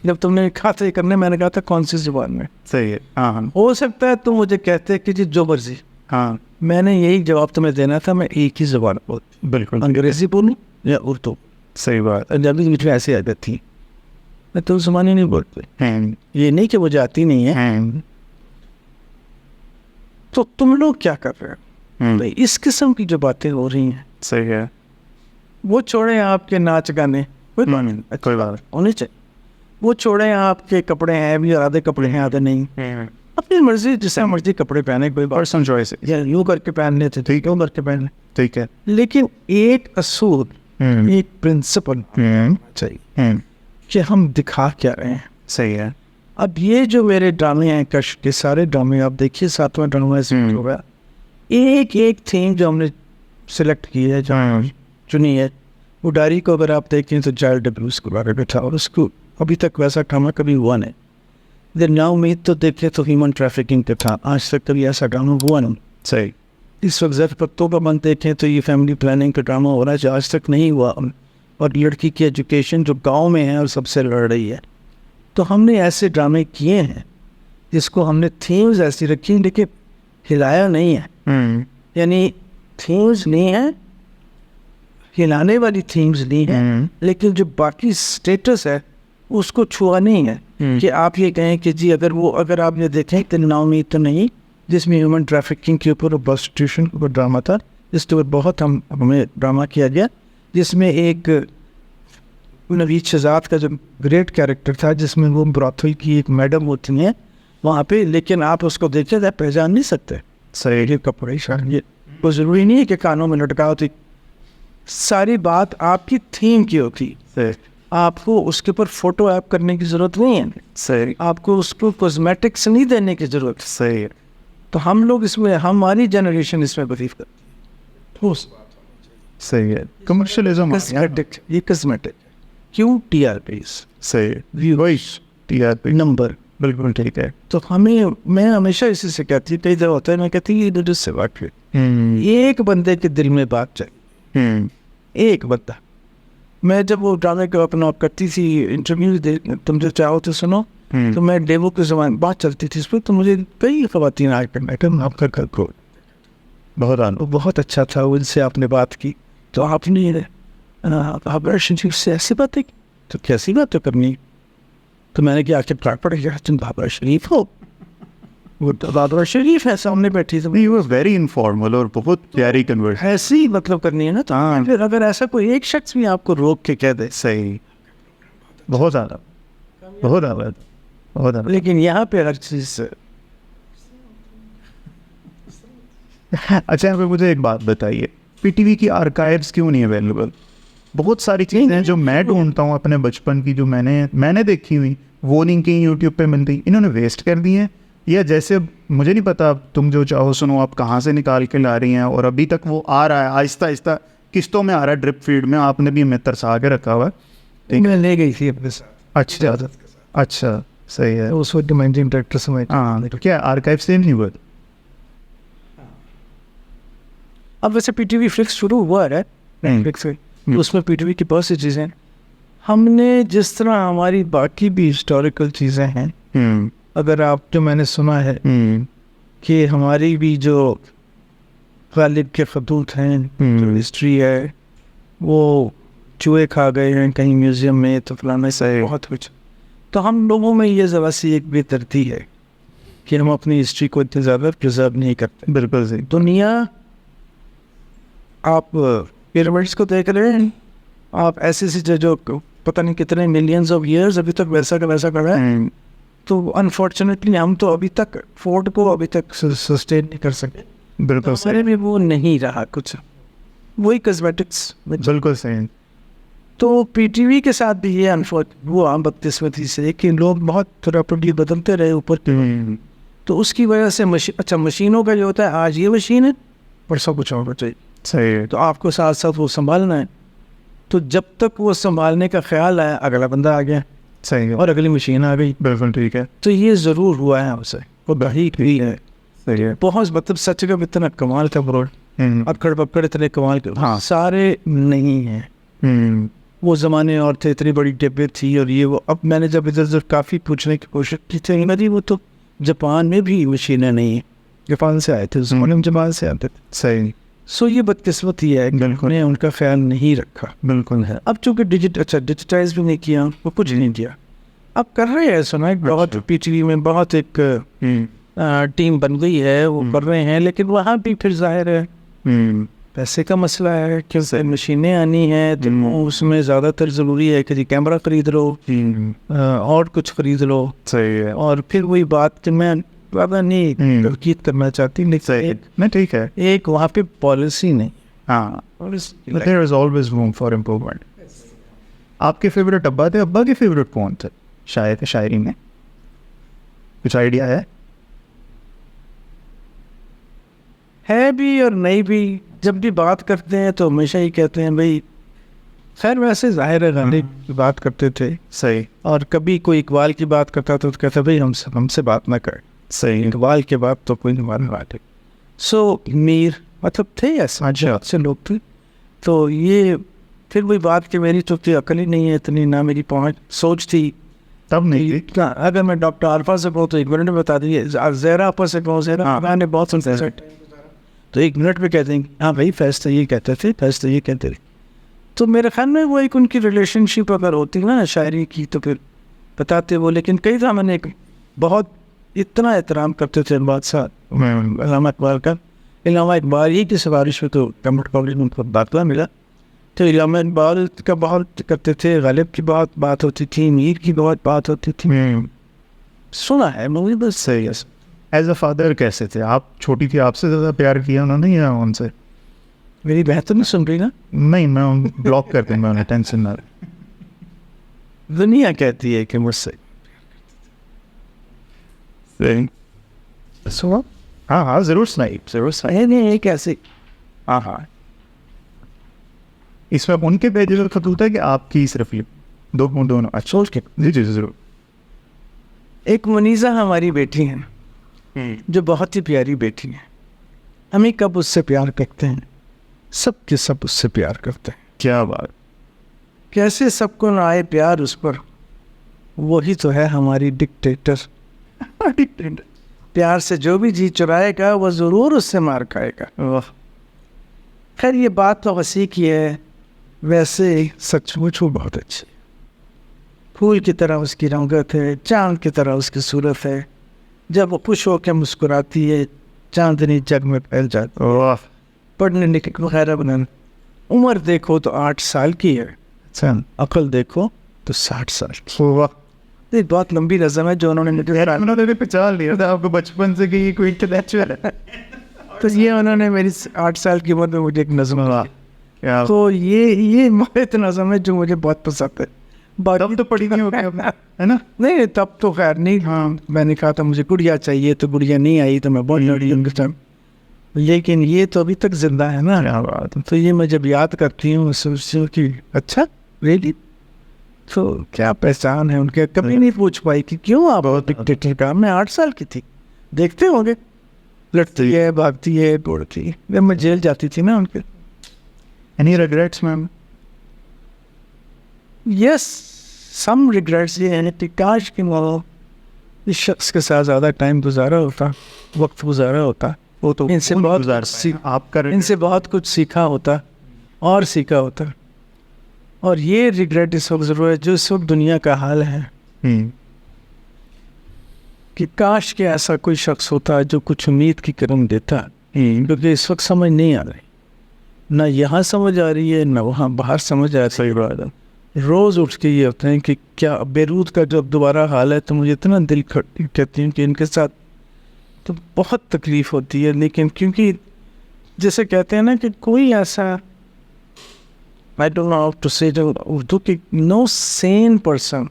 جب تم نے کہا تھا یہ کرنے، میں نے کہا تھا کون سی زبان میں؟ صحیح ہے. ہاں، ہو سکتا ہے تم مجھے کہتے کہ جی جو مرضی. ہاں، میں نے یہی جواب تمہیں دینا تھا، میں ایک ہی زبان بولتی، بالکل انگریزی بولوں یا اردو. صحیح بات. پنجابی مجھ میں ایسی عادت تھی، میں تو زبانی نہیں بولتی. یہ نہیں کہ مجھے آتی نہیں ہے. تو تم لوگ کیا کر رہے ہو؟ اس قسم کی جو باتیں ہو رہی ہیں، صحیح ہے. وہ چھوڑیں آپ کے ناچ گانے، کوئی بات ہونے چاہیے. وہ چھوڑیں آپ کے کپڑے ہیں بھی، اور آدھے کپڑے ہیں آدھے نہیں. اپنی مرضی، جسے مرضی کپڑے پہنے، کوئی پرسنل چوائس. یا یوں کر کے پہن لیتے تھے، کیوں کر کے پہن لیں. ٹھیک ہے. لیکن ایک اصول، ایک پرنسپل چاہیے کہ ہم دکھا کیا رہے ہیں. صحیح ہے. اب یہ جو میرے ڈرامے ہیں، کش کے سارے ڈرامے آپ دیکھیے، 7واں ڈرامہ ہو گیا، ایک تھیم جو ہم نے سلیکٹ کی ہے، جو چنی ہے، وہ ڈائری کو اگر آپ دیکھیں تو چائلڈ ابیوز کے بارے میں تھا، اور اس کو ابھی تک ویسا ڈرامہ کبھی ہوا نہیں. دین ناؤ امید تو دیکھیں تو ہیومن ٹریفکنگ کا تھا، آج تک کبھی ایسا ڈرامہ ہوا نہیں. صحیح. اس وقت زر پتوں کا بند دیکھیں تو یہ فیملی پلاننگ کا ڈرامہ ہو رہا ہے جو آج تک نہیں ہوا. اور لڑکی کی ایجوکیشن جو گاؤں میں ہے اور سب سے لڑ رہی ہے. تو ہم نے ایسے ڈرامے کیے ہیں جس کو ہم نے تھیمز ایسی رکھی، لیکن ہلایا نہیں ہے، یعنی تھیمز نہیں ہیں، ہلانے والی تھیمز نہیں ہیں، لیکن جو باقی اسٹیٹس ہے اس کو چھوا نہیں ہے کہ آپ یہ کہیں کہ جی اگر آپ نے دیکھیں کہ نا امید تو نہیں، جس میں ہیومن ٹریفکنگ کے اوپر اور پروسٹیٹیوشن کے اوپر ڈرامہ تھا، جس کے اوپر بہت ہمیں ڈرامہ کیا گیا، جس میں ایک نوید شہزاد کا جو گریٹ کیریکٹر تھا جس میں وہ براتھل کی ایک میڈم ہوتی ہیں وہاں پہ، لیکن آپ اس کو دیکھتے تھے پہچان نہیں سکتے، صحیح کپڑے یہ وہ ضروری نہیں ہے کہ کانوں میں لٹکا ہوتی، ساری بات آپ کی تھیم کی ہوتی، آپ کو اس کے اوپر فوٹو ایپ کرنے کی ضرورت نہیں ہے، صحیح آپ کو اس کو کاسمیٹکس نہیں دینے کی ضرورت، صحیح تو ہم لوگ اس میں ہماری جنریشن اس میں بلیو کرتی ہے، صحیح ہے کمرشلزم یہ کاسمیٹک کیوں ٹی آر پیز، صحیح وہی ٹی آر پی نمبر، بالکل ٹھیک ہے، تو میں ہمیشہ اسی سے کہتی کئی جگہ ہوتا ہے میں کہتی یہ سے بات کریں ایک بندے کے دل میں بات چاہیے، ایک بندہ، میں جب وہ ڈرامے کو اپنا کرتی تھی انٹرویو تم جو چاہو تو سنو، تو میں ڈیوو کے زبان بات چلتی تھی اس پہ، تو مجھے کئی خواتین آ کر آپ کا گھر کو بہت اچھا تھا، ان سے آپ نے بات کی تو آپ نے بابر شریف سے ایسی باتیں کی، تو کیسی بات کرنی، تو میں نے کیا کہ پڑ گیا تم بابر شریف ہو، وہ بابر شریف ہے سامنے بیٹھی تھی، ویری انفارمل اور بہت پیاری کنورسیشن ایسی مطلب کرنی ہے نا، تو پھر اگر ایسا کوئی ایک شخص بھی آپ کو روک کے کہہ دے، صحیح بہت زیادہ بہت زیادہ بہت زیادہ، لیکن یہاں پہ ہر چیز اچھا مجھے ایک بات بتائیے، پی ٹی وی کی آرکائیوز کیوں نہیں اویلیبل؟ بہت ساری چیزیں ہیں جو میں ڈھونڈتا ہوں اپنے بچپن کی، جو میں نے دیکھی ہوئی، وہ نہیں کہیں یوٹیوب پہ ملتی، انہوں نے ویسٹ کر دی ہیں، یا جیسے مجھے نہیں پتا تم جو چاہو سنو آپ کہاں سے نکال کے لا رہی ہیں، اور ابھی تک وہ آ رہا ہے آہستہ آہستہ قسطوں میں آ رہا ہے، ڈرپ فیڈ میں آپ نے بھی ہمیں ترسا کے رکھا ہوا ہے، میں لے گئی تھی اپنے ساتھ، اچھا صحیح ہے، اس وقت مینیجنگ ڈائریکٹر سمجھ، ہاں تو کیا آرکائیو سیم نہیں ہوا؟ اب ویسے پی ٹی وی فلکس شروع ہوا ہے نیٹفلکس پہ، اس میں پی ٹی وی کی بہت سی چیزیں ہم نے، جس طرح ہماری باقی بھی ہسٹوریکل چیزیں ہیں، اگر آپ جو میں نے سنا ہے کہ ہماری بھی جو غالب کے خطوط ہیں، جو ہسٹری ہے وہ چوہے کھا گئے ہیں کہیں میوزیم میں، تو فلانا سے بہت کچھ، تو ہم لوگوں میں یہ ذرا سی ایک بے ترتی ہے کہ ہم اپنی ہسٹری کو اتنے زیادہ پرزرو نہیں کرتے، بالکل صحیح، دنیا آپ پیرامڈس کو دیکھ رہے ہیں، آپ ایسی جو پتہ نہیں کتنے ملینز آف ایئرز ابھی تک ویسا کا ویسا کر رہا ہے، تو انفارچونیٹلی ہم تو ابھی تک فورٹ کو ابھی تک سسٹین نہیں کر سکے، بالکل ہمارے میں وہ نہیں رہا کچھ، وہی کاسمیٹکس، بالکل صحیح، تو پی ٹی وی کے ساتھ بھی یہ وہ عام بدقسمتی سے کہ لوگ بہت راپڈلی بدلتے رہے اوپر کی، تو اس کی وجہ سے اچھا مشینوں کا جو ہوتا ہے، آج یہ مشین ہے پرسوں کچھ اور چاہیے، صحیح، تو آپ کو ساتھ ساتھ وہ سنبھالنا ہے، تو جب تک وہ سنبھالنے کا خیال آیا اگلا بندہ آ گیا، صحیح، اور اگلی مشین آ گئی، بالکل ٹھیک ہے، تو یہ ضرور ہوا ہے ہم سے، وہ بحیق بھی ہے، صحیح ہے، بہت مطلب سچ کا اتنا کمال کا بروڈ، اکڑ پکڑ اتنے کمال کے، ہاں سارے نہیں ہیں، وہ زمانے اور تھے، اتنی بڑی ڈبے تھی اور یہ وہ، اب میں نے جب ادھر ادھر کافی پوچھنے کی کوشش کی تھی، میری وہ تو جاپان میں بھی مشینیں نہیں ہیں، جاپان سے آئے تھے، جاپان سے آتے تھے، صحیح، سو یہ بدقسمتی ہے، بالکل نے ان کا خیال نہیں رکھا، بالکل ہے، اب چونکہ ڈیجیٹائز بھی نہیں کیا، وہ کچھ نہیں کیا، اب کر رہے ہیں، سنا بہت پی ٹی وی میں بہت ایک ٹیم بن گئی ہے، وہ کر رہے ہیں، لیکن وہاں بھی پھر ظاہر ہے پیسے کا مسئلہ ہے، کیونکہ مشینیں آنی ہیں تو اس میں زیادہ تر ضروری ہے کہ جی کیمرہ خرید لو اور کچھ خرید لو، صحیح ہے، اور پھر وہی بات کہ میں زیادہ نہیں تنقید کرنا چاہتی، لیکن نہیں ٹھیک ہے، ایک وہاں پہ پالیسی نہیں، ہاں there is always room for improvement. آپ کے فیوریٹ ابا تھے، ابا کے فیوریٹ کون تھے شاعری میں؟ کچھ آئیڈیا ہے بھی اور نہیں بھی، جب بھی بات کرتے ہیں تو ہمیشہ ہی کہتے ہیں بھائی، خیر ویسے ظاہر ہے غالب کی بات کرتے تھے، صحیح، اور کبھی کوئی اقبال کی بات کرتا تھا تو کہتا بھائی ہم سے بات نہ کر، صحیح، اقبال کے بعد تو کوئی نہیں بات ہے، سو میر مطلب تھے ایسے اچھے لوگ تھے، تو یہ پھر وہی بات کہ میری تو عقل ہی نہیں ہے اتنی، نہ میری پہنچ سوچ تھی تب نہیں تھی. اگر میں ڈاکٹر عارفہ سے کہوں تو 1 منٹ میں بتا دیجیے. زہرا آپا سے کہوں, زہرا نے بہت سن تو 1 منٹ میں کہتے ہیں ہاں بھائی فیض تو یہ کہتے تھے, فیض تو یہ کہتے تھے. تو میرے خیال میں وہ ایک ان کی ریلیشن شپ اگر ہوتی نا شاعری کی تو پھر بتاتے وہ. لیکن کئی دفعہ میں نے ایک بہت اتنا احترام کرتے تھے بادشاہ علامہ اقبال کا. علامہ اقبال ہی کی سفارش میں تو کمبرڈ کالج میں ان کو داخلہ ملا. تو علامہ اقبال کا بہت کرتے تھے, غالب کی بہت بات ہوتی تھی, میر کی بہت بات ہوتی تھی. سنا ہے مجھے بس. صحیح ہے. ایز اے فادر کیسے تھے آپ؟ چھوٹی تھی, آپ سے زیادہ پیار کیا انہوں نے یا ان سے؟ میری بہن تو نہیں سن رہی نا؟ نہیں, میں بلاک کر دوں گا انہیں, ٹینشن نہ رہے. دنیا کہتی ہے کہ مجھ سے سنا. ہاں ہاں ضرور سنائی, ضرور سنائی. نہیں کیسے. ہاں ہاں. اس میں ان کے پیج پر خطوط ہے کہ آپ کی صرف یہ دونوں؟ اچھا سوچ کے. جی جی ضرور. ایک منیزہ ہماری بیٹی ہیں جو بہت ہی پیاری بیٹی ہیں. ہمیں کب اس سے پیار کرتے ہیں, سب کے سب اس سے پیار کرتے ہیں. کیا بات. کیسے سب کو نہ آئے پیار اس پر, وہی تو ہے ہماری ڈکٹیٹر. پیار سے جو بھی جی چرائے گا وہ ضرور اس سے مار کھائے گا. خیر یہ بات تو وسیع کی ہے, ویسے سچ مچ وہ بہت اچھی. پھول کی طرح اس کی رنگت ہے, چاند کی طرح اس کی صورت ہے. جب وہ خوش ہو کے مسکراتی ہے چاندنی جگ میں پھیل جاتی ہے. پڑھنے لکھنے وغیرہ بنانا. عمر دیکھو تو 8 سال کی ہے, عقل دیکھو تو 60 سال کی. یہ بہت لمبی نظم ہے جو انہوں نے پہچان لیا تھا آپ کو بچپن سے کہ یہ کوئی انٹلیکچوئل ہے. تو یہ انہوں نے میری 8 سال کی عمر میں مجھے ایک نظم دیا. تو یہ محت نظم ہے جو مجھے بہت پسند ہے. تب تو پڑھی نہیں ہوگی ہے نا؟ نہیں تب تو خیر نہیں. ہاں میں نے کہا تھا مجھے گڑیا چاہیے تو گڑیا نہیں آئی تو میں بہت لڑی ان کے ساتھ. لیکن یہ تو ابھی تک زندہ ہے نا. تو یہ میں جب یاد کرتی ہوں سوچتی ہوں کہ اچھا ریلی تو کیا پہچان ہے ان کے. کبھی نہیں پوچھ پائی کہ کیوں آپ ڈکٹیٹر کا. میں 8 سال کی تھی. دیکھتے ہوں گے لڑتی ہے, بھاگتی ہے, دوڑتی ہے. جب میں جیل جاتی تھی نا ان کے. اینی ریگریٹس میم؟ یس سم ریگریٹس. یہ ہے کہ کاش کہ وہ اس شخص کے ساتھ زیادہ ٹائم گزارا ہوتا, وقت گزارا ہوتا. وہ تو ان سے بہت کچھ سیکھا ہوتا اور سیکھا ہوتا. اور یہ ریگریٹ اس وقت ضرور ہے جو اس وقت دنیا کا حال ہے کہ کاش کہ ایسا کوئی شخص ہوتا جو کچھ امید کی کرن دیتا. کیونکہ اس وقت سمجھ نہیں آ رہی, نہ یہاں سمجھ آ رہی ہے نہ وہاں باہر سمجھ آ رہی ہے. روز اٹھ کے یہ ہوتے ہیں کہ کیا بیروت کا جب دوبارہ حال ہے تو مجھے اتنا دل کہتی ہوں کہ ان کے ساتھ تو بہت تکلیف ہوتی ہے. لیکن کیونکہ جیسے کہتے ہیں نا کہ کوئی ایسا I don't know how to say it Urdu کہ no sane person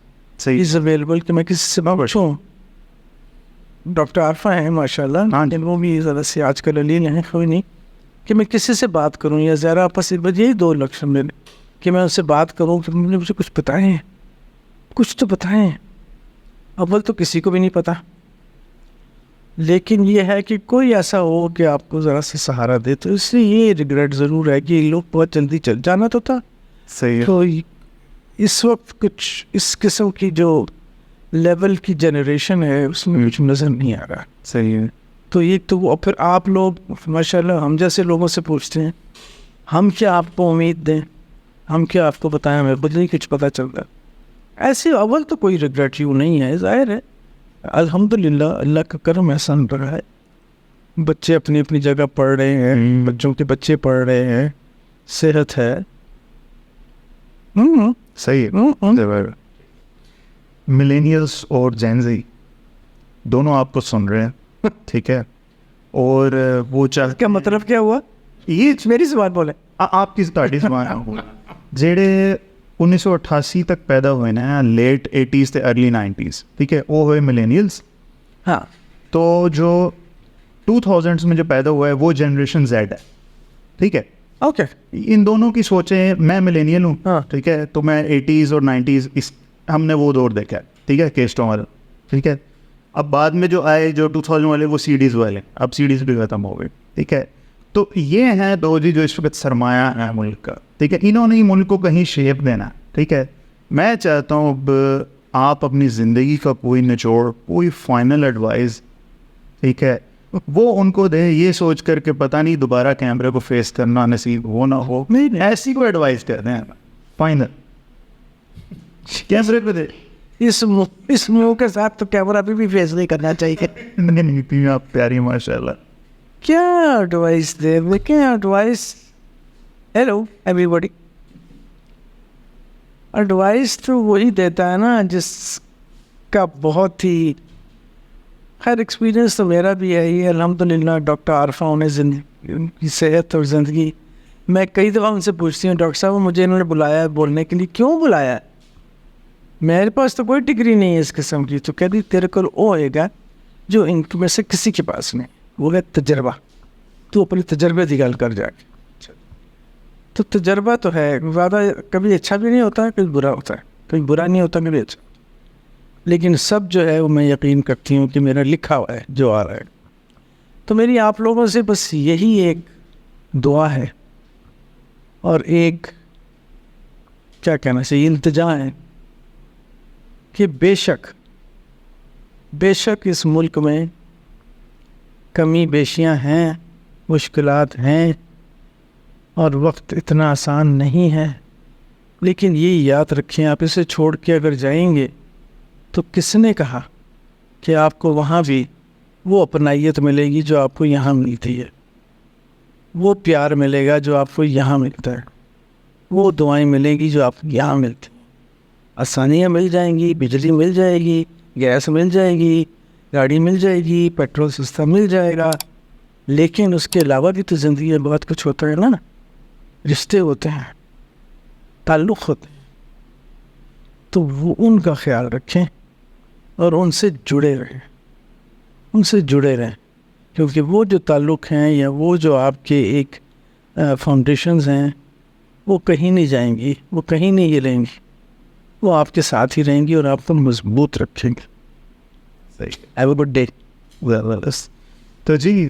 is available کہ میں کسی سے پوچھوں. ڈاکٹر عارفہ ہیں ماشاء اللہ, لیکن وہ بھی ذرا سے آج کل علیل ہیں, کوئی نہیں کہ میں کسی سے بات کروں. یا زہرا آپس یہی 2 لفظ میرے کہ میں اس سے بات کروں کہ مجھے کچھ بتائیں, کچھ تو بتائیں. اول تو کسی کو بھی نہیں پتا, لیکن یہ ہے کہ کوئی ایسا ہو کہ آپ کو ذرا سے سہارا دے. تو اس لیے یہ ریگریٹ ضرور ہے کہ لوگ بہت جلدی چل جانا تو تھا. صحیح. تو اس وقت کچھ اس قسم کی جو لیول کی جنریشن ہے اس میں کچھ نظر نہیں آ رہا. صحیح ہے. تو یہ تو وہ پھر آپ لوگ ماشاء اللہ ہم جیسے لوگوں سے پوچھتے ہیں ہم کیا آپ کو امید دیں, ہم کیا آپ کو بتائیں, ہمیں خود نہیں کچھ پتہ چلتا. ایسے اول تو کوئی ریگریٹ یوں نہیں ہے. ظاہر ہے الحمدللہ اللہ کا کرم احسان رہا ہے. بچے اپنی اپنی جگہ پڑھ رہے ہیں, بچوں کے بچے پڑھ رہے ہیں, صحت ہے. صحیح ہے. ملینیلس اور جین زی دونوں آپ کو سن رہے ہیں, ٹھیک ہے, اور وہ کیا مطلب کیا ہوا یہ میری زبان بولے آپ کی زبان جڑے 1988 تک پیدا ہوئے نا, لیٹ 80s تے ارلی 90s, ٹھیک ہے, وہ ہوئے ملینیلس. ہاں. تو جو 2000s میں جو پیدا ہوا ہے وہ جنریشن زیڈ ہے, ٹھیک ہے. اوکے. ان دونوں کی سوچیں, میں ملینیل ہوں, ٹھیک ہے, تو میں 80s اور 90s ہم نے وہ دور دیکھا ہے, ٹھیک ہے, کیسٹوں والا, ٹھیک ہے. اب بعد میں جو آئے جو 2000 والے وہ CDs والے, اب CDs بھی ختم ہو گئے, ٹھیک ہے. تو یہ ہیں دو جی جو اس وقت سرمایہ ہے ملک کا, ٹھیک ہے. انہوں نے ملک کو کہیں شیپ دینا, ٹھیک ہے. میں چاہتا ہوں اب آپ اپنی زندگی کا کوئی نچوڑ, کوئی فائنل ایڈوائز, ٹھیک ہے, وہ ان کو دیں یہ سوچ کر کے پتہ نہیں دوبارہ کیمرے کو فیس کرنا نصیب ہو نہ ہو, نہیں ایسی کو ایڈوائز کر دیں فائنل کیمرے پہ دے. اس منہ کے ساتھ تو کیمرہ پہ بھی فیس نہیں کرنا چاہیے. نہیں آپ پیاری ماشاء اللہ. کیا ایڈوائس دے, کیا advice. Hello every body. Advice تو وہی دیتا ہے نا جس کا بہت ہی, خیر ایکسپیرئنس تو میرا بھی ہے ہی الحمد للہ. ڈاکٹر عارفہ انہیں زندگی ان کی صحت اور زندگی, میں کئی دفعہ ان سے پوچھتی ہوں ڈاکٹر صاحب مجھے انہوں نے بلایا ہے بولنے کے لیے, کیوں بلایا ہے؟ میرے پاس تو کوئی ڈگری نہیں ہے اس قسم کی. تو کہتی تیرے کو وہ ہوئے گا جو ان میں سے کسی کے پاس نہیں, وہ ہے تجربہ. تو اپنے تجربے کی گل کر جا کے. تو تجربہ تو ہے, زیادہ کبھی اچھا بھی نہیں ہوتا ہے, کبھی برا ہوتا ہے, کبھی برا نہیں ہوتا, کبھی اچھا. لیکن سب جو ہے وہ میں یقین کرتی ہوں کہ میرا لکھا ہوا ہے جو آ رہا ہے. تو میری آپ لوگوں سے بس یہی ایک دعا ہے اور ایک کیا کہنا چاہیے التجا ہے کہ بے شک اس ملک میں کمی بیشیاں ہیں, مشکلات ہیں اور وقت اتنا آسان نہیں ہے, لیکن یہ یاد رکھیں آپ اسے چھوڑ کے اگر جائیں گے تو کس نے کہا کہ آپ کو وہاں بھی وہ اپنائیت ملے گی جو آپ کو یہاں ملتی ہے, وہ پیار ملے گا جو آپ کو یہاں ملتا ہے, وہ دعائیں ملیں گی جو آپ کو یہاں ملتی ہیں. آسانیاں مل جائیں گی, بجلی مل جائے گی, گیس مل جائے گی, گاڑی مل جائے گی, پیٹرول سستا مل جائے گا, لیکن اس کے علاوہ بھی تو زندگی میں بہت کچھ ہوتا ہے نا. رشتے ہوتے ہیں, تعلق ہوتے ہیں, تو وہ ان کا خیال رکھیں اور ان سے جڑے رہیں, کیونکہ وہ جو تعلق ہیں یا وہ جو آپ کے ایک فاؤنڈیشنز ہیں وہ کہیں نہیں جائیں گی, وہ کہیں نہیں ہلیں گی, وہ آپ کے ساتھ ہی رہیں گی اور آپ کو مضبوط رکھیں گے. صحیح. Have a good day. تو جی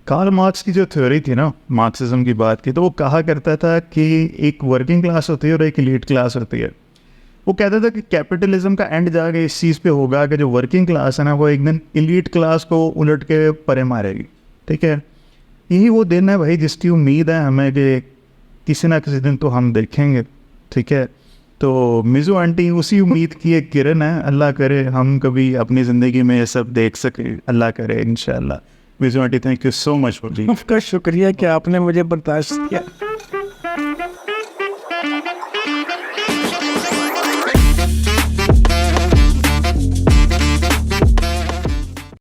کارل مارکس کی جو تھیوری تھی نا, مارکسزم کی بات کی, تو وہ کہا کرتا تھا کہ ایک ورکنگ کلاس ہوتی ہے اور ایک ایلیٹ کلاس ہوتی ہے. وہ کہتا تھا کہ کیپٹلزم کا اینڈ جا کے اس چیز پہ ہوگا کہ جو ورکنگ کلاس ہے نا وہ ایک دن ایلیٹ کلاس کو الٹ کے پرے مارے گی. ٹھیک ہے, یہی وہ دن ہے بھائی جس کی امید ہے ہمیں کہ کسی نہ کسی دن تو ہم دیکھیں گے. ٹھیک ہے, تو میزو آنٹی اسی امید کی ایک کرن ہے. اللہ کرے ہم کبھی اپنی زندگی میں یہ سب دیکھ سکیں, اللہ کرے انشاءاللہ. میزو آنٹی تھینک یو سو مچ. آپ کا شکریہ کہ آپ نے مجھے برداشت کیا.